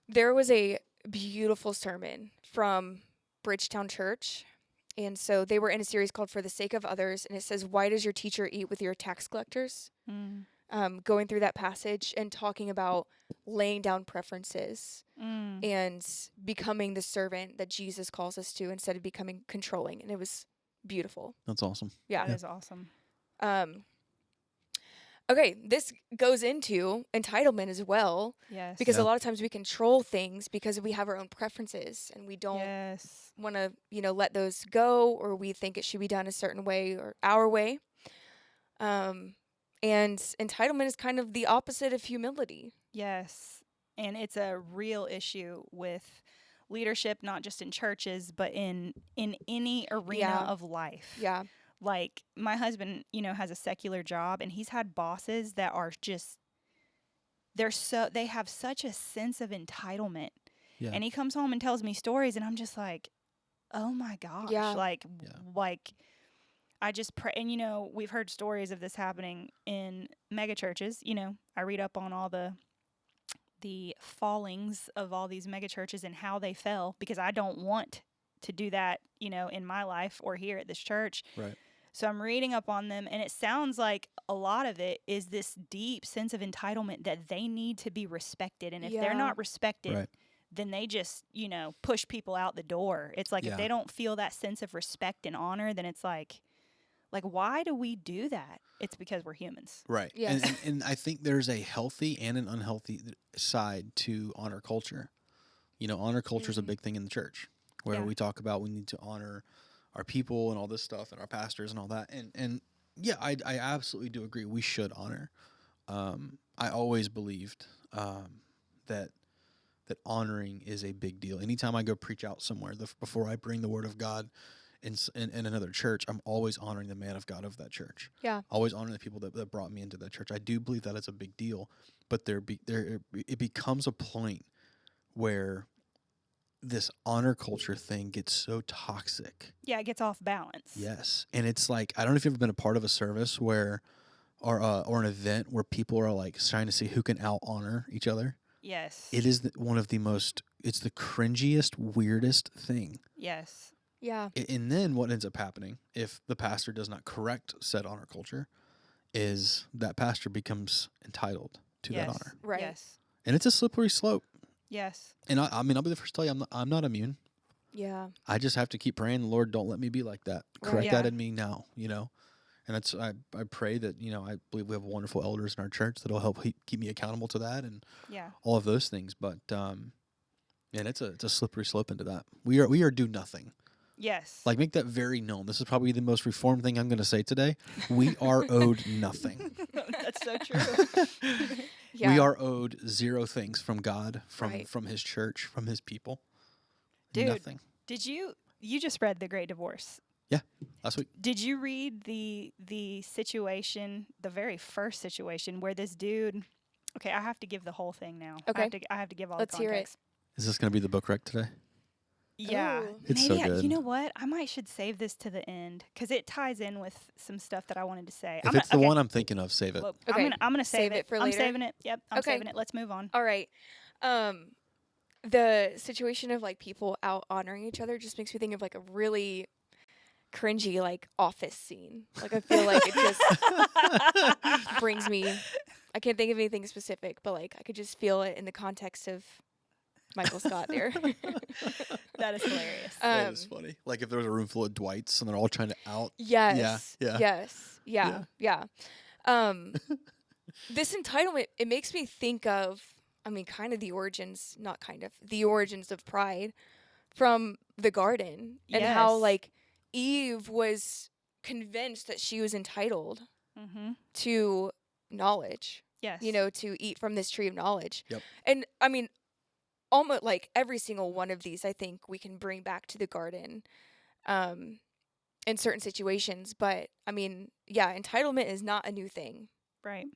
there was a beautiful sermon from Bridgetown Church. And so they were in a series called For the Sake of Others. And it says, why does your teacher eat with your tax collectors? Going through that passage and talking about laying down preferences and becoming the servant that Jesus calls us to instead of becoming controlling. And it was beautiful. That's awesome. Yeah. That is awesome. Okay, this goes into entitlement as well. Yes. Because Yeah. a lot of times we control things because we have our own preferences and we don't Yes. want to, let those go, or we think it should be done a certain way or our way. And entitlement is kind of the opposite of humility. Yes. And it's a real issue with leadership, not just in churches, but in any arena Yeah. of life. Yeah. Like, my husband, has a secular job, and he's had bosses that are just, they have such a sense of entitlement. Yeah. And he comes home and tells me stories, and I'm just like, oh my gosh. Yeah. Like, I just pray. And, we've heard stories of this happening in mega churches. I read up on all the fallings of all these mega churches and how they fell, because I don't want to do that, in my life or here at this church. Right. So I'm reading up on them, and it sounds like a lot of it is this deep sense of entitlement that they need to be respected. And if they're Yeah. not respected, Right. then they just, push people out the door. It's like, Yeah. if they don't feel that sense of respect and honor, then it's like, why do we do that? It's because we're humans. Right. Yes. And I think there's a healthy and an unhealthy side to honor culture. Honor culture is a big thing in the church, where Yeah. we talk about we need to honor our people and all this stuff and our pastors and all that. And yeah, I absolutely do agree. We should honor. I always believed that honoring is a big deal. Anytime I go preach out somewhere, before I bring the word of God in another church, I'm always honoring the man of God of that church. Yeah. Always honoring the people that brought me into that church. I do believe that is a big deal, but it becomes a point where this honor culture thing gets so toxic. Yeah, it gets off balance. Yes, and it's like, I don't know if you've ever been a part of a service where, or an event where people are like trying to see who can out honor each other. Yes. It is one of the most. It's the cringiest, weirdest thing. Yes. Yeah. And then what ends up happening, if the pastor does not correct said honor culture, is that pastor becomes entitled to that honor. Right. Yes. And it's a slippery slope. Yes. And I mean, I'll be the first to tell you, I'm not immune. Yeah. I just have to keep praying, Lord, don't let me be like that. Right. Correct that Yeah. in me now, And that's I pray that, I believe we have wonderful elders in our church that'll help keep me accountable to that and Yeah. all of those things. But and it's a slippery slope into that. We are do nothing. Yes. Like, make that very known. This is probably the most reformed thing I'm going to say today. We are owed nothing. That's so true. Yeah. We are owed zero things from God, Right. from His church, from His people. Dude. Nothing. Did you just read The Great Divorce? Last week. Did you read the situation, the very first situation where this dude? Okay, I have to give the whole thing now. Okay. I have to give all Let's the hear it. context. Is this going to be the book rec today? Yeah. Ooh. It's Maybe so good. you know what? I should save this to the end because it ties in with some stuff that I wanted to say. If it's the one I'm thinking of, save it. Well, Okay. I'm gonna Save save it for I'm later? saving it. Yep. I'm Okay. saving it. Let's move on. All right. The situation of like people out honoring each other just makes me think of like a really cringy like office scene. Like I feel like it just brings me. I can't think of anything specific, but like I could just feel it in the context of Michael Scott there. That is hilarious. That is funny. Like if there was a room full of Dwights and they're all trying to out. Yes. Yeah. Yes. Yeah. Yeah. This entitlement, it makes me think of, I mean, the origins of pride from the garden and how Yes. like Eve was convinced that she was entitled Mm-hmm. to knowledge, Yes. to eat from this tree of knowledge. Yep. And I mean, almost like every single one of these, I think we can bring back to the garden. in certain situations. But I mean, yeah, entitlement is not a new thing, Right.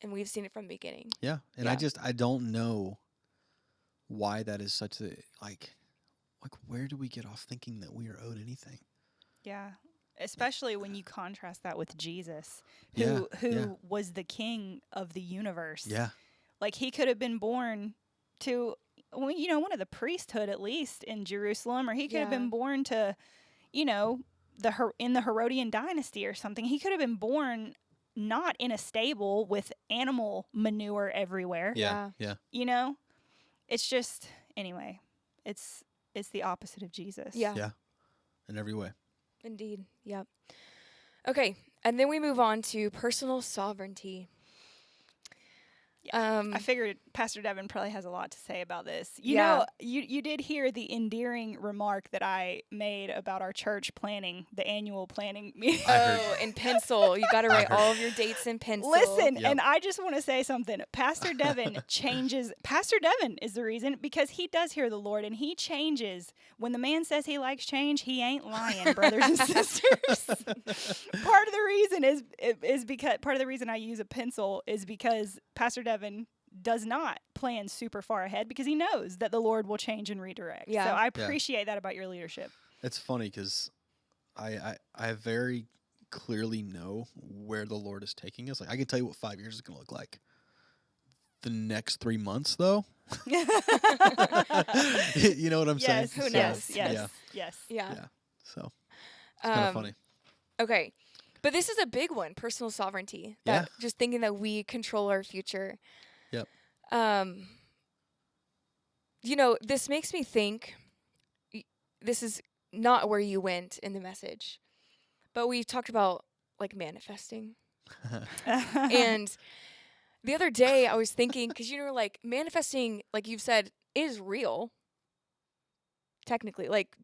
and we've seen it from the beginning. Yeah. And Yeah. I don't know why that is such a, like, where do we get off thinking that we are owed anything? Yeah. Especially when you contrast that with Jesus, Yeah, who yeah. was the king of the universe. Yeah. Like he could have been born to, well, you know, one of the priesthood at least in Jerusalem, or he could have Yeah. been born to, you know, in the Herodian dynasty or something. He could have been born not in a stable with animal manure everywhere. Yeah. Yeah. You know, it's just anyway. It's the opposite of Jesus. Yeah. Yeah. In every way. Indeed. Yep. Okay, and then we move on to personal sovereignty. Yeah. I figured Pastor Devin probably has a lot to say about this. You Yeah. know, you did hear the endearing remark that I made about our church planning, the annual planning meeting. I heard Oh, in pencil. You got to write heard all of your dates in pencil. Listen, Yep. and I just want to say something. Pastor Devin changes. Pastor Devin is the reason, because he does hear the Lord and he changes. When the man says he likes change, he ain't lying, brothers and sisters. Part of the reason is because part of the reason I use a pencil is because Pastor Devin does not plan super far ahead because he knows that the Lord will change and redirect. Yeah. So I Yeah. appreciate that about your leadership. It's funny because I very clearly know where the Lord is taking us. Like, I can tell you what 5 years is going to look like. The next 3 months, though, you know what I'm saying? Yes, Who yes, knows? yes, Yeah. yes. Yeah. Yeah. So it's kind of funny. Okay. But this is a big one, personal sovereignty. Yeah. Just thinking that we control our future. Yep. You know, this makes me think, this is not where you went in the message, but we talked about like manifesting. And the other day I was thinking, because you know, like manifesting, like you've said, is real. Technically, like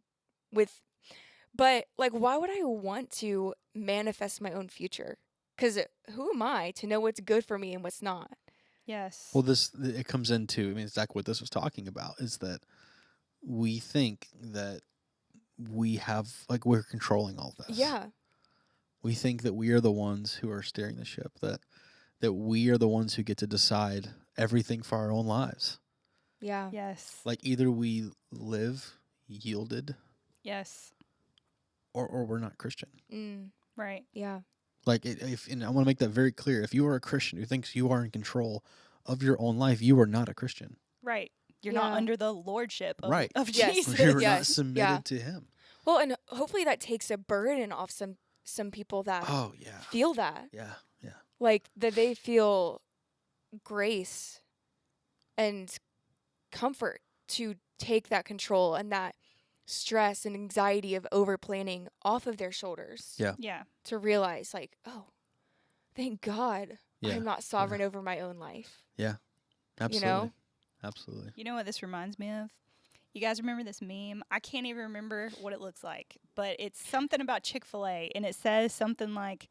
but like, why would I want to manifest my own future? Because who am I to know what's good for me and what's not? Yes. Well, it comes into, I mean, exactly what this was talking about is that we think that we have, like, we're controlling all this. Yeah. We think that we are the ones who are steering the ship, that we are the ones who get to decide everything for our own lives. Yeah. Yes. Like, either we live yielded Yes. or we're not Christian. Right. Yeah. Like, and I want to make that very clear. If you are a Christian who thinks you are in control of your own life, you are not a Christian. Right. You're Yeah. not under the lordship of, Right. of Yes. Jesus. You're not Yes. submitted Yeah. to him. Well, and hopefully that takes a burden off some people that Oh, yeah. feel that. Yeah. Yeah. Like that they feel grace and comfort to take that control and that stress and anxiety of over planning off of their shoulders. Yeah. Yeah. To realize like, oh, thank God Yeah. I'm not sovereign over my own life. Absolutely. know? Absolutely. You know what this reminds me of? You guys remember this meme? I can't even remember what it looks like, but it's something about Chick-fil-A, and it says something like,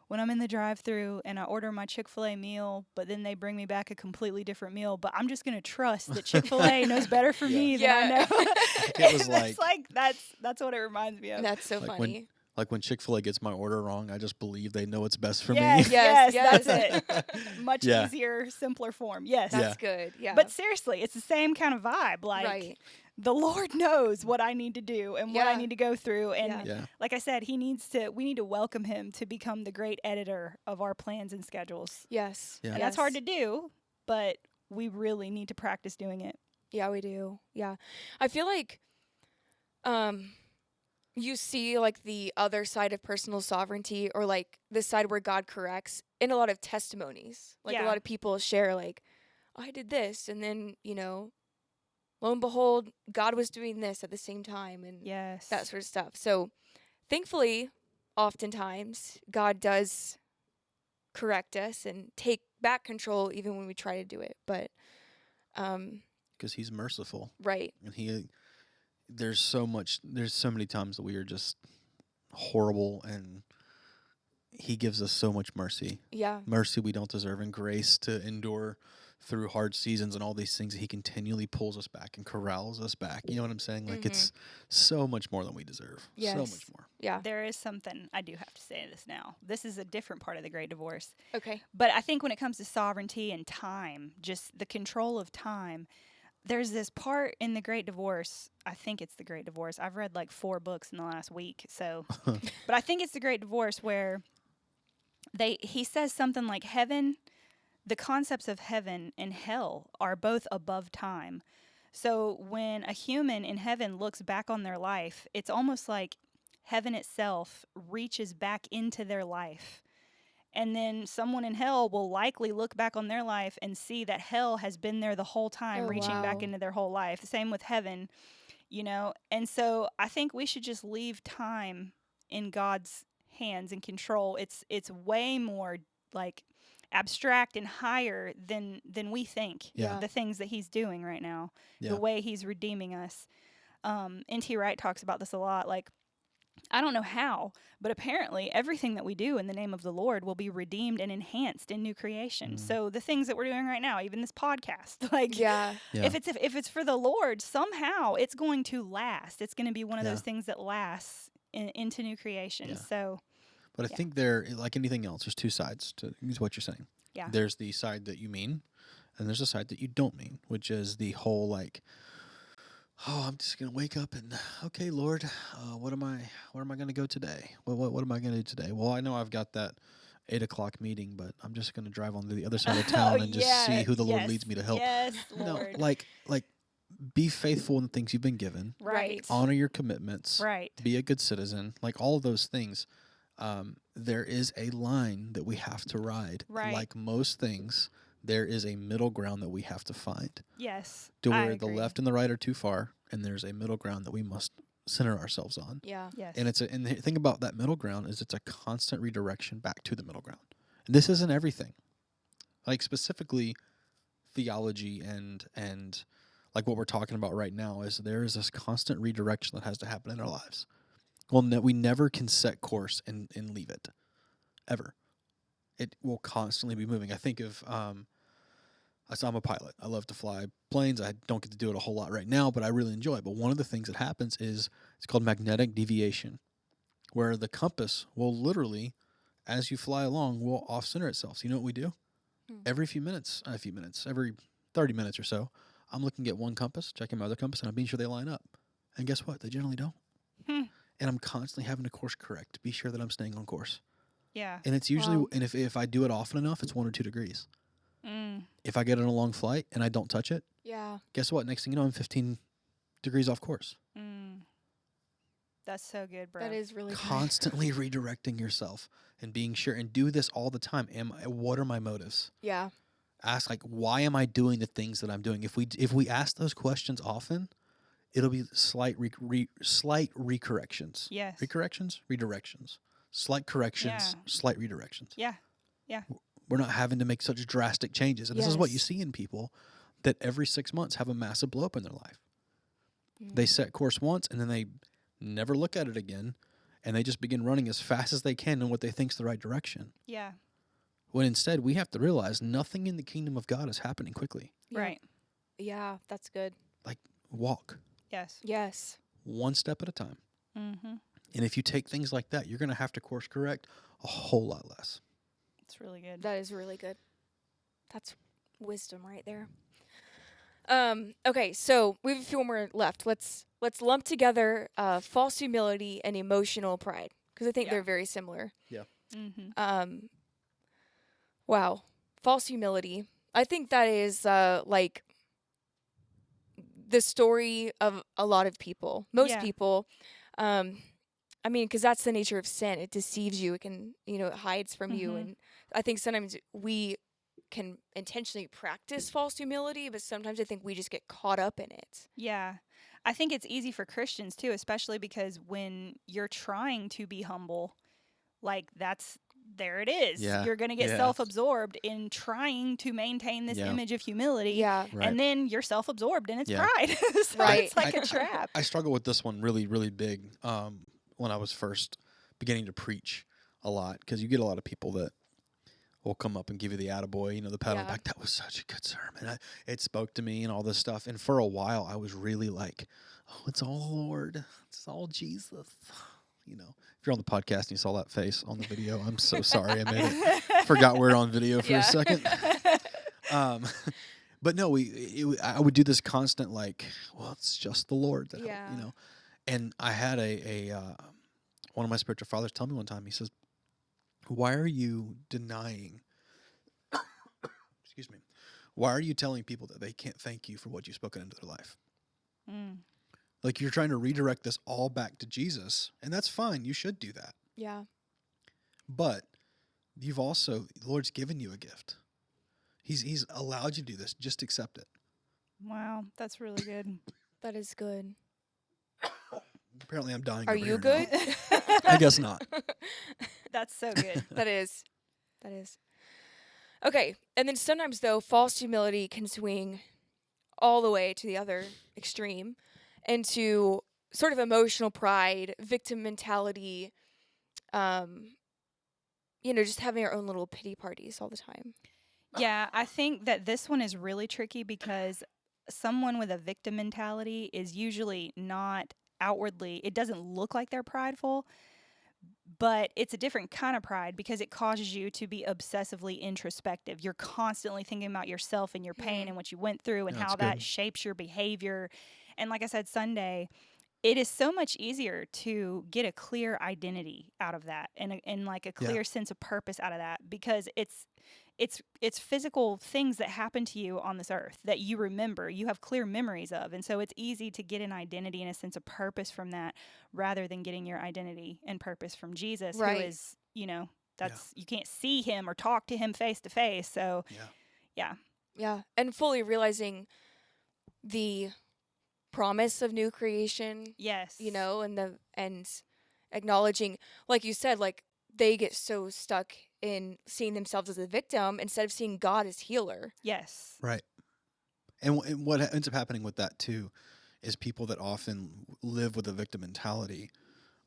when I'm in the drive-thru and I order my Chick-fil-A meal, but then they bring me back a completely different meal, but I'm just going to trust that Chick-fil-A knows better for me than I know. It was And it's like that's what it reminds me of. That's so Like funny. Like when Chick-fil-A gets my order wrong, I just believe they know what's best for yes, me. Yes, yes, yes. that's it. Much Yeah. easier, simpler form. Yes. That's good. Yeah. But seriously, it's the same kind of vibe. Like, right. the Lord knows what I need to do and what I Yeah. need to go through. And Yeah. Yeah. like I said, we need to welcome him to become the great editor of our plans and schedules. Yes. Yeah. And that's hard to do, but we really need to practice doing it. Yeah, we do. Yeah. I feel like you see like the other side of personal sovereignty or like the side where God corrects in a lot of testimonies. Like a Yeah. lot of people share like, oh, I did this and then, you know, lo and behold, God was doing this at the same time and Yes. that sort of stuff. So thankfully, oftentimes God does correct us and take back control even when we try to do it. But Because he's merciful. right. And there's so many times that we are just horrible, and he gives us so much mercy. Yeah. Mercy we don't deserve, and grace to endure through hard seasons and all these things, he continually pulls us back and corrals us back. You know what I'm saying? Like, it's so much more than we deserve. Yes. So much more. Yeah. There is something, I do have to say this now. This is a different part of the Great Divorce. Okay. But I think when it comes to sovereignty and time, just the control of time, there's this part in the Great Divorce. I think it's the Great Divorce. I've read like 4 books in the last week. So, but I think it's the Great Divorce where he says something like the concepts of heaven and hell are both above time. So when a human in heaven looks back on their life, it's almost like heaven itself reaches back into their life. And then someone in hell will likely look back on their life and see that hell has been there the whole time, reaching back into their whole life. The same with heaven, you know. And so I think we should just leave time in God's hands and control. It's way more like abstract and higher than we think. Yeah. The things that he's doing right now, Yeah. the way he's redeeming us. N.T. Wright talks about this a lot. Like, I don't know how, but apparently everything that we do in the name of the Lord will be redeemed and enhanced in new creation. So the things that we're doing right now, even this podcast, like, Yeah. if it's for the Lord, somehow it's going to last. It's going to be one of those things that lasts into new creation. Yeah. So, But I think there, like anything else, there's 2 sides to what you're saying. Yeah. There's the side that you mean, and there's the side that you don't mean, which is the whole like, oh, I'm just gonna wake up and okay, Lord, where am I gonna go today? What am I gonna do today? Well, I know I've got that 8:00 meeting, but I'm just gonna drive on to the other side of town and just see who the Lord leads me to help. Yes, No, Lord. like be faithful in the things you've been given. Right. Honor your commitments. Right. Be a good citizen. Like all of those things. There is a line that we have to ride. Right. Like most things, there is a middle ground that we have to find. Yes. To I where the agree. left and the right are too far, and there's a middle ground that we must center ourselves on. Yeah. Yes. And and the thing about that middle ground is it's a constant redirection back to the middle ground. And this isn't everything. Like specifically theology and like what we're talking about right now is there is this constant redirection that has to happen in our lives. Well, we never can set course and leave it, ever. It will constantly be moving. I think of, I'm a pilot. I love to fly planes. I don't get to do it a whole lot right now, but I really enjoy it. But one of the things that happens is it's called magnetic deviation, where the compass will literally, as you fly along, will off-center itself. So you know what we do? Every every 30 minutes or so, I'm looking at one compass, checking my other compass, and I'm being sure they line up. And guess what? They generally don't. And I'm constantly having to course correct to be sure that I'm staying on course. Yeah. And it's usually, and if I do it often enough, it's 1 or 2 degrees. If I get on a long flight and I don't touch it, Yeah. guess what? Next thing you know, I'm 15 degrees off course. That's so good, bro. That is really good. Constantly redirecting yourself and being sure, and do this all the time. What are my motives? Yeah. Ask like, why am I doing the things that I'm doing? If we ask those questions often, it'll be slight recorrections. Yes. Redirections. Slight corrections, Yeah. slight redirections. Yeah. Yeah. We're not having to make such drastic changes. And this is what you Yes. see in people that every 6 months have a massive blow up in their life. They set course once and then they never look at it again, and they just begin running as fast as they can in what they think's the right direction. Yeah. When instead we have to realize nothing in the kingdom of God is happening quickly. Yeah. Right. Yeah, that's good. Like walk Yes. Yes. one step at a time. Mm-hmm. And if you take things like that, you're going to have to course correct a whole lot less. It's really good. That is really good. That's wisdom right there. Okay, so we have a few more left. Let's lump together false humility and emotional pride, because I think Yeah. they're very similar. Mm-hmm. Wow, false humility. I think that is like the story of a lot of people, most Yeah. people. I mean, because that's the nature of sin. It deceives you. It can, it hides from you. Mhm. And I think sometimes we can intentionally practice false humility, but sometimes I think we just get caught up in it. Yeah. I think it's easy for Christians too, especially because when you're trying to be humble, like there it is. Yeah. You're going to get Yeah. self-absorbed in trying to maintain this Yeah. image of humility. Yeah. Right. And then you're self-absorbed and it's Yeah. pride. So Right. it's like a trap. I struggle with this one really, really big when I was first beginning to preach a lot, because you get a lot of people that will come up and give you the attaboy, the pat on the Yeah. back. That was such a good sermon. It spoke to me and all this stuff. And for a while, I was really like, oh, it's all the Lord. It's all Jesus. If you're on the podcast and you saw that face on the video, I'm so sorry I made it. Forgot we're on video for Yeah. a second. But no, I would do this constant well, it's just the Lord that Yeah. And I had one of my spiritual fathers tell me one time. He says, "Why are you denying? Excuse me. Why are you telling people that they can't thank you for what you've spoken into their life? Like you're trying to redirect this all back to Jesus, and that's fine. You should do that. Yeah. But the Lord's given you a gift. He's allowed you to do this. Just accept it." Wow, that's really good. That is good. Apparently, I'm dying. Are over you here good? now. I guess not. That's so good. That is. Okay. And then sometimes, though, false humility can swing all the way to the other extreme into sort of emotional pride, victim mentality, just having our own little pity parties all the time. Yeah, I think that this one is really tricky because someone with a victim mentality is usually not outwardly, it doesn't look like they're prideful, but it's a different kind of pride because it causes you to be obsessively introspective. You're constantly thinking about yourself and your pain and what you went through and Yeah, how that's that good. shapes your behavior. And like I said Sunday, it is so much easier to get a clear identity out of that and like a clear sense of purpose out of that because it's physical things that happen to you on this earth that you remember, you have clear memories of. And so it's easy to get an identity and a sense of purpose from that rather than getting your identity and purpose from Jesus, Right. who is, that's you can't see him or talk to him face to face. So yeah. Yeah. And fully realizing the promise of new creation, Yes. and acknowledging, like you said, like they get so stuck in seeing themselves as a victim instead of seeing God as healer. Yes. Right. And what ends up happening with that too is people that often live with a victim mentality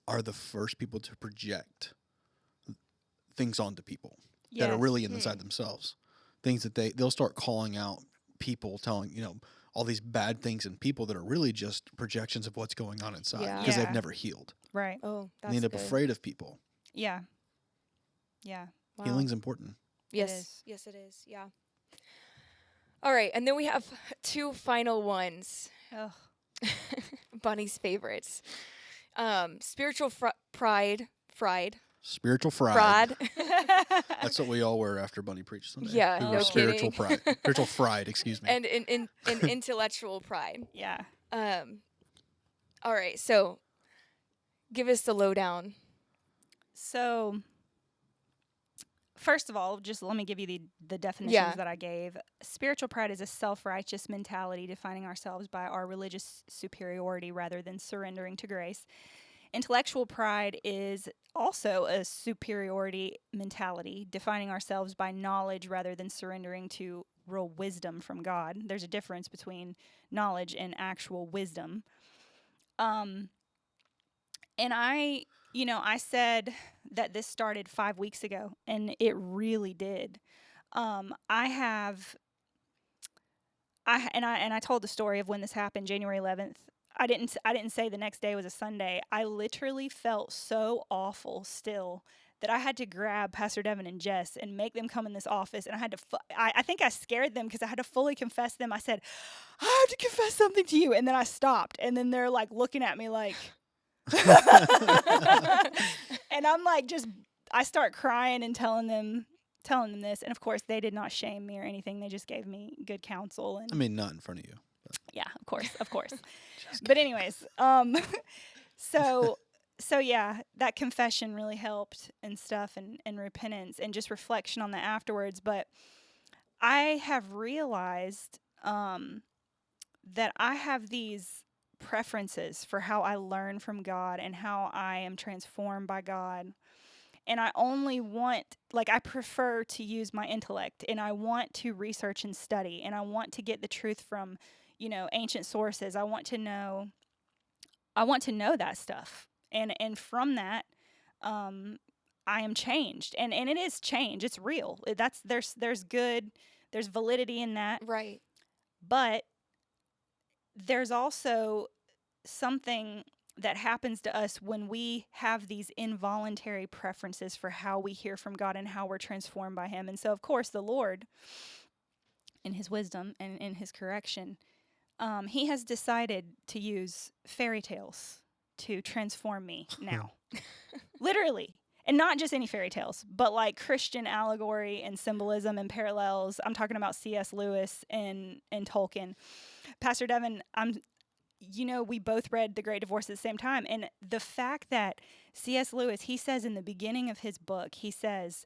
are the first people to project things onto people that are really inside themselves. Things that they'll start calling out people, telling, all these bad things in people that are really just projections of what's going on inside because they've never healed. Right. Oh, that's And they end up good. afraid of people. Yeah. Yeah. Wow. Healing's important. Yes. is. Yes, it is. Yeah. All right. And then we have two final ones. Ugh. Bunny's favorites. Spiritual pride. Spiritual pride. Fraud. That's what we all were after Bunny preached Sunday. Yeah, We no were spiritual kidding. pride. Spiritual fried, excuse me. And in intellectual pride. Yeah. All right. So give us the lowdown. So, first of all, just let me give you the definitions that I gave. Spiritual pride is a self-righteous mentality defining ourselves by our religious superiority rather than surrendering to grace. Intellectual pride is also a superiority mentality defining ourselves by knowledge rather than surrendering to real wisdom from God. There's a difference between knowledge and actual wisdom. And I said that this started 5 weeks ago, and it really did. I told the story of when this happened, January 11th. I didn't say the next day was a Sunday. I literally felt so awful still that I had to grab Pastor Devin and Jess and make them come in this office, and I had to. I think I scared them because I had to fully confess them. I said, "I have to confess something to you," and then I stopped, and then they're like looking at me like. And I'm like, I start crying and telling them this, and of course they did not shame me or anything. They just gave me good counsel. And I mean, not in front of you. But. Yeah, of course. But anyways, so yeah, that confession really helped and stuff, and repentance and just reflection on that afterwards. But I have realized that I have these preferences for how I learn from God and how I am transformed by God. And I only want, I prefer to use my intellect, and I want to research and study, and I want to get the truth from, ancient sources. I want to know that stuff. And from that, I am changed. And it is change. It's real. There's good, there's validity in that. Right. But there's also something that happens to us when we have these involuntary preferences for how we hear from God and how we're transformed by Him. And so, of course, the Lord, in His wisdom and in His correction, He has decided to use fairy tales to transform me now. Literally. And not just any fairy tales, but like Christian allegory and symbolism and parallels. I'm talking about C.S. Lewis and Tolkien. Pastor Devin, we both read The Great Divorce at the same time. And the fact that C.S. Lewis, he says in the beginning of his book, he says,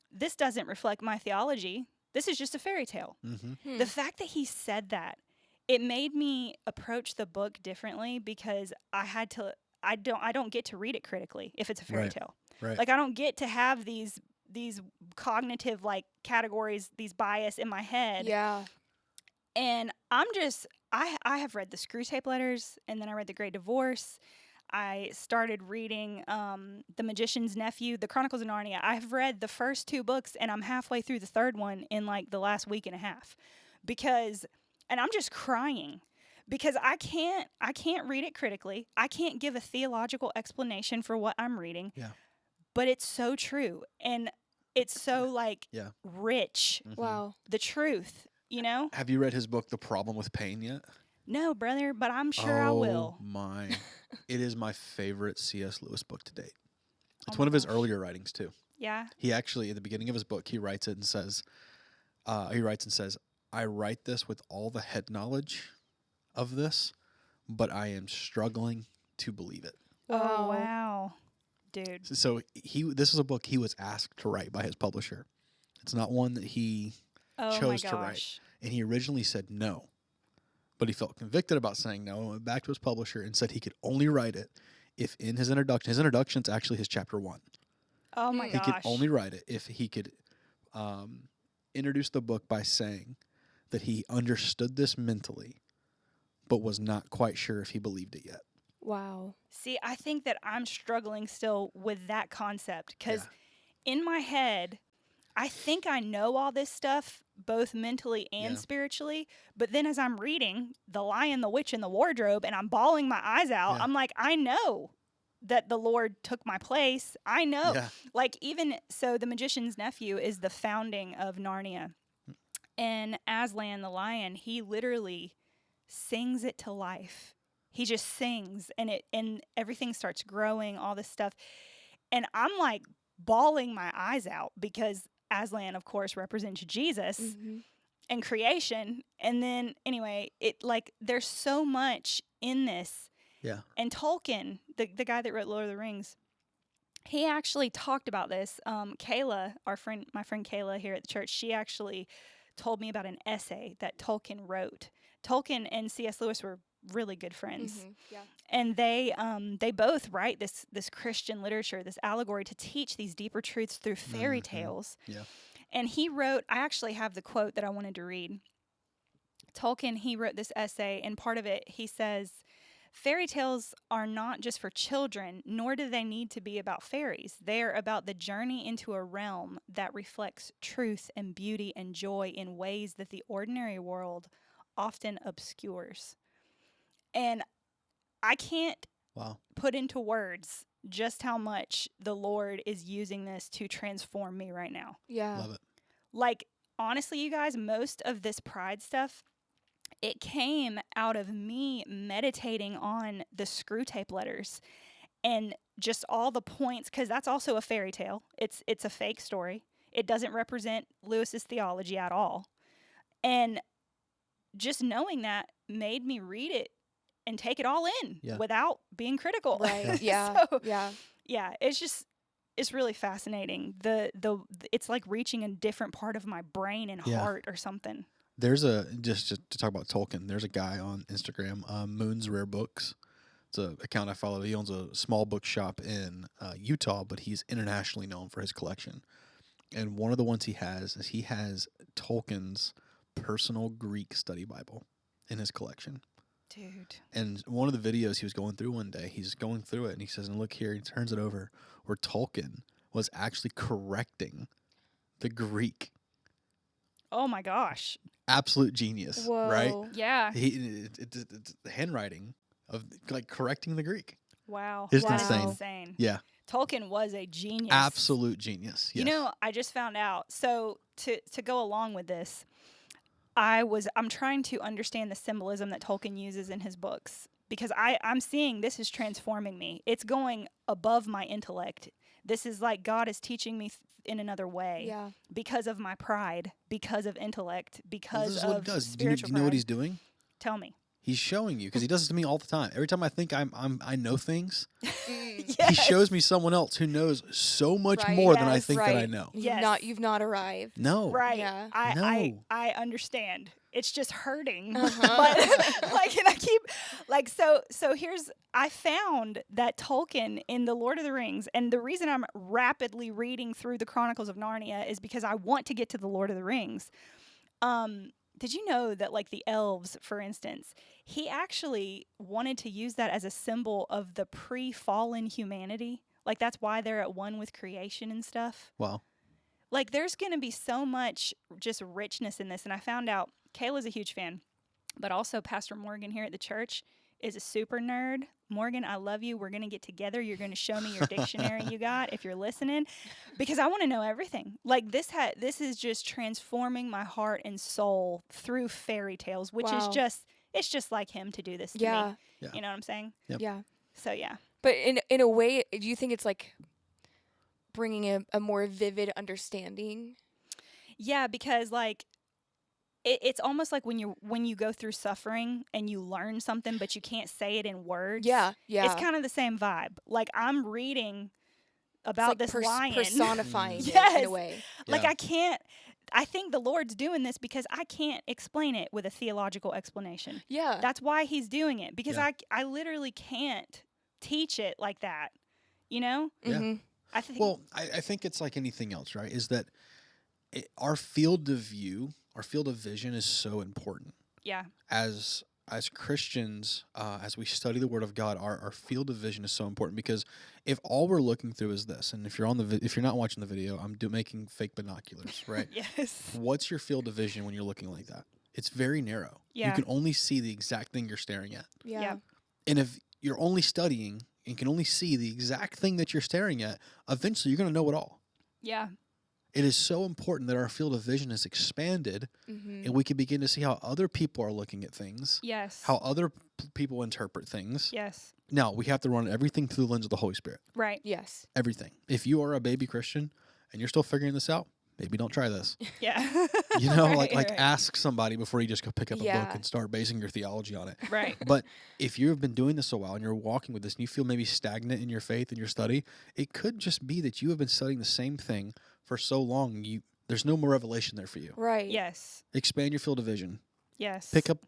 this doesn't reflect my theology. This is just a fairy tale. Mm-hmm. The fact that he said that, it made me approach the book differently because I don't get to read it critically if it's a fairy tale. Right. Like I don't get to have these cognitive like categories, these bias in my head. Yeah. And I have read the Screw Tape Letters, and then I read The Great Divorce. I started reading The Magician's Nephew, The Chronicles of Narnia. I've read the first 2 books, and I'm halfway through the third one in like the last week and a half. And I'm just crying because I can't read it critically. I can't give a theological explanation for what I'm reading. Yeah. But it's so true, and it's so like rich. Mm-hmm. Wow. The truth, Have you read his book, The Problem with Pain, yet? No, brother, but I'm sure I will. Oh, my. It is my favorite C.S. Lewis book to date. It's Oh one my of his gosh. earlier writings, too. Yeah. He actually, at the beginning of his book, he writes it and says, I write this with all the head knowledge of this, but I am struggling to believe it. Oh, wow. Dude. So this is a book he was asked to write by his publisher. It's not one that he Oh, chose my to write. gosh. And he originally said no, but he felt convicted about saying no and went back to his publisher and said he could only write it if in his introduction's actually his chapter 1. Oh, my He gosh. could only write it if he could introduce the book by saying that he understood this mentally, but was not quite sure if he believed it yet. Wow. See, I think that I'm struggling still with that concept because in my head, I think I know all this stuff, both mentally and spiritually. But then as I'm reading The Lion, the Witch, and the Wardrobe, and I'm bawling my eyes out, I'm like, I know that the Lord took my place. I know. Yeah. Like even so, The Magician's Nephew is the founding of Narnia. And Aslan the lion, he literally sings it to life. He just sings and everything starts growing, all this stuff. And I'm like bawling my eyes out because Aslan, of course, represents Jesus and creation. And then anyway, there's so much in this. Yeah. And Tolkien, the guy that wrote Lord of the Rings, he actually talked about this. Kayla, my friend Kayla here at the church, she actually told me about an essay that Tolkien wrote. Tolkien and C.S. Lewis were really good friends. Yeah. And they both write this Christian literature, this allegory to teach these deeper truths through fairy tales. Yeah. And he wrote, I actually have the quote that I wanted to read. Tolkien, he wrote this essay, and part of it, he says, fairy tales are not just for children, nor do they need to be about fairies. They are about the journey into a realm that reflects truth and beauty and joy in ways that the ordinary world often obscures. And I can't put into words just how much the Lord is using this to transform me right now. Yeah. Love it. Like, honestly, you guys, most of this pride stuff, it came out of me meditating on the Screw Tape Letters and just all the points, because that's also a fairy tale. It's a fake story. It doesn't represent Lewis's theology at all. And just knowing that made me read it and take it all in without being critical. Right. Yeah. So, yeah. It's really fascinating. It's like reaching a different part of my brain and heart or something. There's just to talk about Tolkien, there's a guy on Instagram, Moon's Rare Books. It's an account I follow. He owns a small bookshop in Utah, but he's internationally known for his collection. And one of the ones he has is Tolkien's personal Greek study Bible in his collection. Dude. And one of the videos he was going through one day, he's going through it, and he says, and look here, he turns it over, where Tolkien was actually correcting the Greek. Oh my gosh. Absolute genius, right? Whoa. Yeah. It's the handwriting of like correcting the Greek. Wow. It's That is insane. insane. Yeah, Tolkien was a genius. absolute genius. Yes. You know, I just found out. So to go along with this, I'm trying to understand the symbolism that Tolkien uses in his books, because I'm seeing this is transforming me. It's going above my intellect. This is like God is teaching me in another way Yeah. because of my pride, because of intellect, Well, because this is of what he does. spiritual Do you know what pride. he's doing? Tell me. He's showing you, because he does this to me all the time. Every time I think I know things, Mm. he shows me someone else who knows so much Right. more than I Yes. think that I Right. know. Yes. You've not arrived. No. Right. Yeah. I understand. It's just hurting. Uh-huh. But like, and I keep like, so I found that Tolkien in The Lord of the Rings, and the reason I'm rapidly reading through the Chronicles of Narnia is because I want to get to The Lord of the Rings. Did you know that, like, the elves, for instance, he actually wanted to use that as a symbol of the pre-fallen humanity? Like, that's why they're at one with creation and stuff. Wow. Like, there's going to be so much just richness in this. And I found out Kayla's a huge fan, but also Pastor Morgan here at the church is a super nerd. Morgan, I love you. We're going to get together. You're going to show me your dictionary you got if you're listening, because I want to know everything. Like, this is just transforming my heart and soul through fairy tales, which is Wow. it's just like him to do this to Yeah. me. Yeah. You know what I'm saying? Yep. Yeah. So yeah. But in a way, do you think it's like bringing a more vivid understanding? Yeah, because like it's almost like when you go through suffering and you learn something but you can't say it in words. Yeah. Yeah. It's kind of the same vibe. Like, I'm reading about It's like this lion. personifying it in Yes. a way. Like, Yeah. I think the Lord's doing this because I can't explain it with a theological explanation. Yeah. That's why he's doing it, because Yeah. I literally can't teach it like that. You know? Yeah. Mhm. I think Well, I think it's like anything else, right? Is that our field of view, our field of vision is so important. yeah. As Christians, as we study the Word of God, our field of vision is so important, because if all we're looking through is this, and if you're if you're not watching the video, I'm making fake binoculars, right? Yes. What's your field of vision when you're looking like that? It's very narrow. Yeah. You can only see the exact thing you're staring at. Yeah. Yeah. And if you're only studying and can only see the exact thing that you're staring at, eventually you're going to know it all. Yeah. It is so important that our field of vision is expanded, Mhm. and we can begin to see how other people are looking at things, Yes. how other people interpret things. Yes. Now, we have to run everything through the lens of the Holy Spirit. Right. Yes. Everything. If you are a baby Christian and you're still figuring this out, maybe don't try this. Yeah. You know, Right, like right. ask somebody before you just go pick up a Yeah. book and start basing your theology on it. Right. But if you've been doing this a while and you're walking with this and you feel maybe stagnant in your faith and your study, it could just be that you have been studying the same thing for so long, there's no more revelation there for you. Right. Yes. Expand your field of vision. Yes. Pick up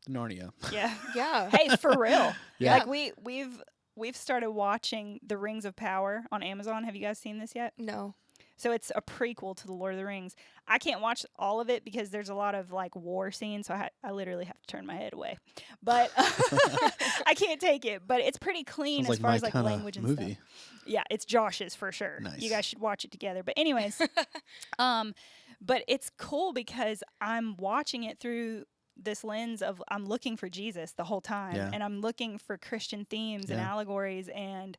Narnia. Yeah. Yeah. Hey, for real. Yeah. Like, we've started watching The Rings of Power on Amazon. Have you guys seen this yet? No. So it's a prequel to The Lord of the Rings. I can't watch all of it because there's a lot of like war scenes, so I literally have to turn my head away. But I can't take it. But it's pretty clean Sounds as far my as like kinda language and movie. stuff. Yeah, it's Josh's for sure. Nice. You guys should watch it together. But anyways, but it's cool because I'm watching it through this lens of I'm looking for Jesus the whole time, Yeah. and I'm looking for Christian themes and Yeah. allegories, and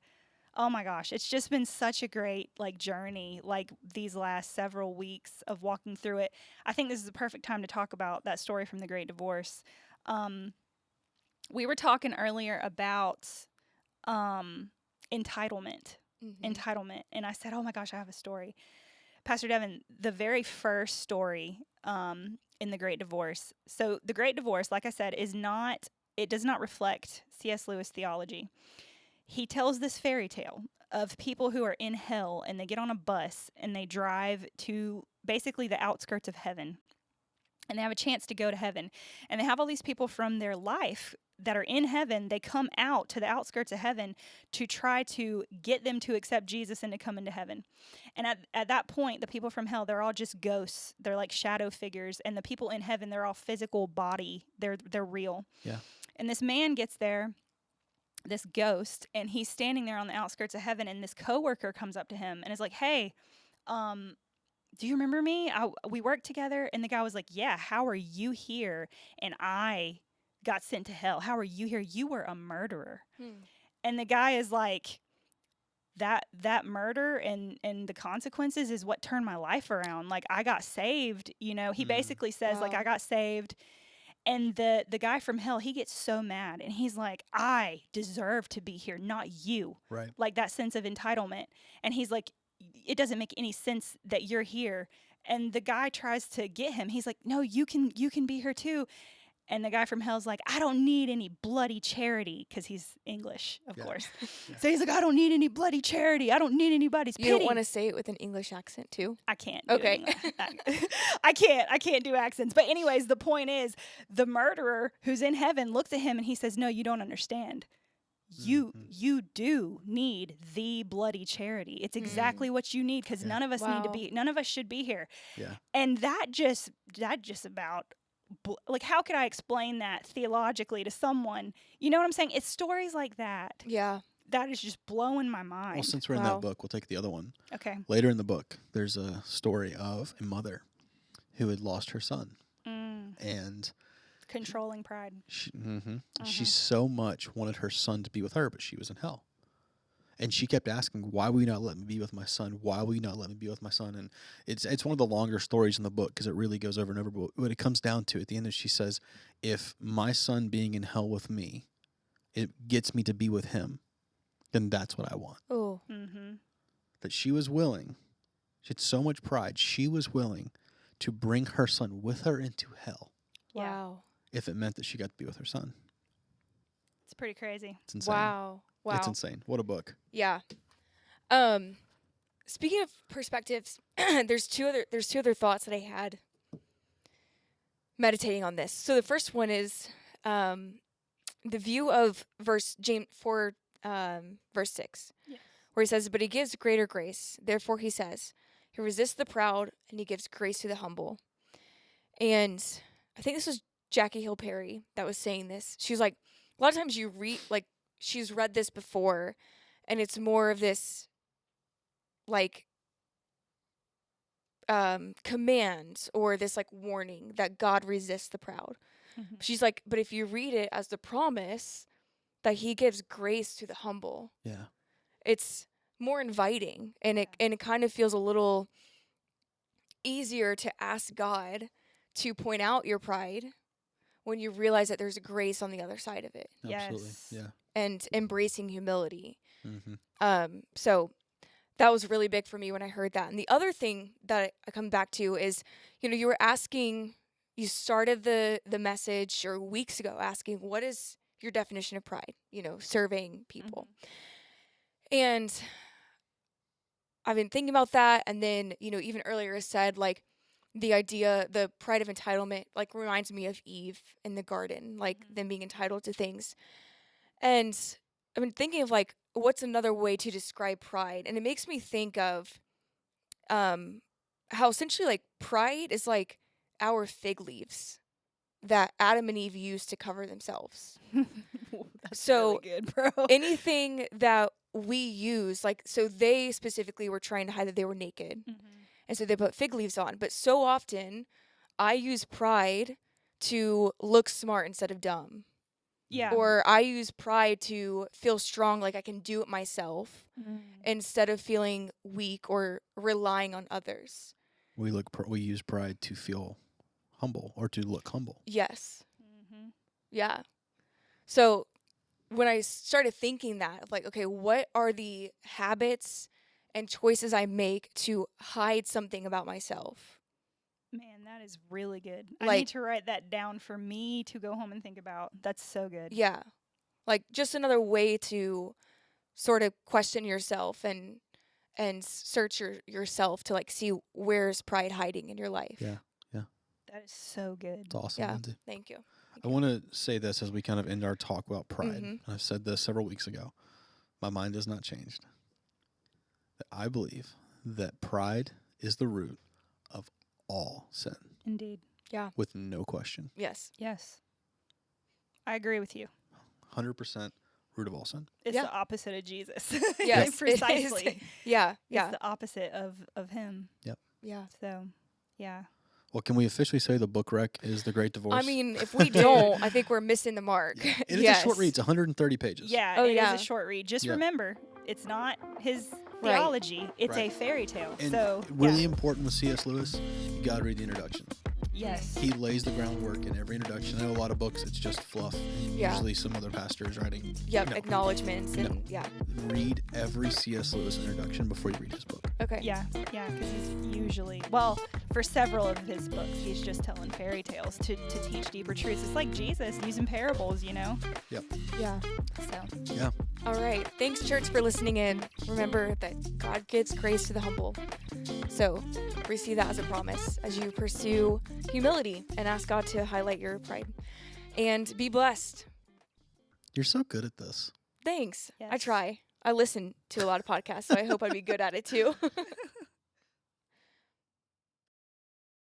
oh my gosh, it's just been such a great like journey, like these last several weeks of walking through it. I think this is the perfect time to talk about that story from the Great Divorce. We were talking earlier about entitlement. Mhm. Entitlement. And I said, oh my gosh, I have a story. Pastor Devin, the very first story in the Great Divorce. So the Great Divorce, like I said, it does not reflect C.S. Lewis theology. He tells this fairy tale of people who are in hell, and they get on a bus and they drive to basically the outskirts of heaven. And they have a chance to go to heaven. And they have all these people from their life that are in heaven. They come out to the outskirts of heaven to try to get them to accept Jesus and to come into heaven. And at that point, the people from hell, they're all just ghosts. They're like shadow figures. And the people in heaven, they're all physical body. They're real. Yeah. And this man gets there, this ghost, and he's standing there on the outskirts of heaven, and this coworker comes up to him and is like, "Hey, do you remember me? We worked together." And the guy was like, "Yeah, how are you here? And I got sent to hell. How are you here? You were a murderer." And the guy is like, that murder and the consequences is what turned my life around. Like, I got saved, he basically says, like, Wow. I got saved. And the guy from hell, he gets so mad, and he's like, "I deserve to be here, not you." Right. Like, that sense of entitlement. And he's like, "It doesn't make any sense that you're here." And the guy tries to get him. He's like, "No, you can be here too." And the guy from hell's like, "I don't need any bloody charity," because he's English, of Yeah. course. Yeah. So he's like, "I don't need any bloody charity. I don't need anybody's pity." You don't want to say it with an English accent too? I can't. Do Okay. I can't do accents. But anyways, the point is, the murderer who's in heaven looks at him and he says, "No, you don't understand. You do need the bloody charity. It's exactly what you need, because Yeah. none of us need to Wow. be. None of us should be here." Yeah. And that just about, like, how could I explain that theologically to someone? You know what I'm saying? It's stories like that Yeah. that is just blowing my mind. Well, since we're in Wow. that book, we'll take the other one. Okay. Later in the book, there's a story of a mother who had lost her son, and Controlling pride. she so much wanted her son to be with her, but she was in hell. And she kept asking, "Why will you not let me be with my son? Why will you not let me be with my son?" And it's one of the longer stories in the book because it really goes over and over. But what it comes down to at the end is she says, "If my son being in hell with me, it gets me to be with him, then that's what I want." Oh. That she was willing, she had so much pride, she was willing to bring her son with her into hell Yeah. Wow. if it meant that she got to be with her son. It's pretty crazy. It's insane. Wow. Wow. It's insane. What a book. Yeah. Speaking of perspectives, there's two other thoughts that I had meditating on this. So the first one is the view of James 4 verse 6. Yes. Where he says, "But he gives greater grace. Therefore he says, he resists the proud and he gives grace to the humble." And I think this was Jackie Hill Perry that was saying this. She was like, a lot of times you read, like, she's read this before, and it's more of this, like, command or this, like, warning that God resists the proud. She's like, but if you read it as the promise that he gives grace to the humble, Yeah. it's more inviting, and it kind of feels a little easier to ask God to point out your pride when you realize that there's a grace on the other side of it, Absolutely. Yes. Yeah. and embracing humility. Mm-hmm. So that was really big for me when I heard that. And the other thing that I come back to is, you were asking, you started the message or weeks ago asking, what is your definition of pride? Surveying people. And I've been thinking about that. And then, even earlier I said, like, the pride of entitlement, like, reminds me of Eve in the garden, like them being entitled to things. And I've been thinking of, like, what's another way to describe pride? And it makes me think of how essentially, like, pride is like our fig leaves that Adam and Eve used to cover themselves. That's So, really good, bro. Anything that we use, like, so they specifically were trying to hide that they were naked. And so they put fig leaves on. But so often I use pride to look smart instead of dumb. Yeah. Or I use pride to feel strong, like I can do it myself, instead of feeling weak or relying on others. We use pride to feel humble or to look humble. Yes. Yeah. So when I started thinking that, like, okay, what are the habits and choices I make to hide something about myself? Man, that is really good. I Like- need to write that down for me to go home and think about. That's so good. Yeah. Like, just another way to sort of question yourself and search yourself to, like, see where's pride hiding in your life. Yeah. That is so good. It's awesome, Yeah. Lindsay. Thank you. I want to say this as we kind of end our talk about pride. Mhm. I've said this several weeks ago. My mind has not changed. That I believe that pride is the root of all sin, Indeed. with no question. Yes. Yes. I agree with you. 100% root of all sin. It's Yeah. the opposite of Jesus. Yes, it is. Precisely. Yeah, It's yeah, the opposite of him. yeah. So, yeah. Well, can we officially say the book wreck is The Great Divorce? I mean, if we don't, I think we're missing the mark. And it's Yes. a short read. It's 130 pages. Yeah, Oh, it is yeah. a short read. Just Yeah. remember, it's not his Right. theology. It's Right. a fairy tale. And So, really yeah. important with C.S. Lewis, you got to read the introduction. Yes. He lays the groundwork in every introduction. I know a lot of books, it's just fluff. And Yeah. Usually some other pastor is writing. Yep, No. acknowledgments and No. yeah. Read every C.S. Lewis introduction before you read his book. Okay. Yeah, because he's usually, well, for several of his books, he's just telling fairy tales to teach deeper truths. It's like Jesus using parables, Yeah. So, Yeah. All right. Thanks, church, for listening in. Remember that God gives grace to the humble. So receive that as a promise as you pursue humility and ask God to highlight your pride. And be blessed. You're so good at this. Thanks. I Yes. try. I listen to a lot of podcasts, so I hope I'd be good at it too.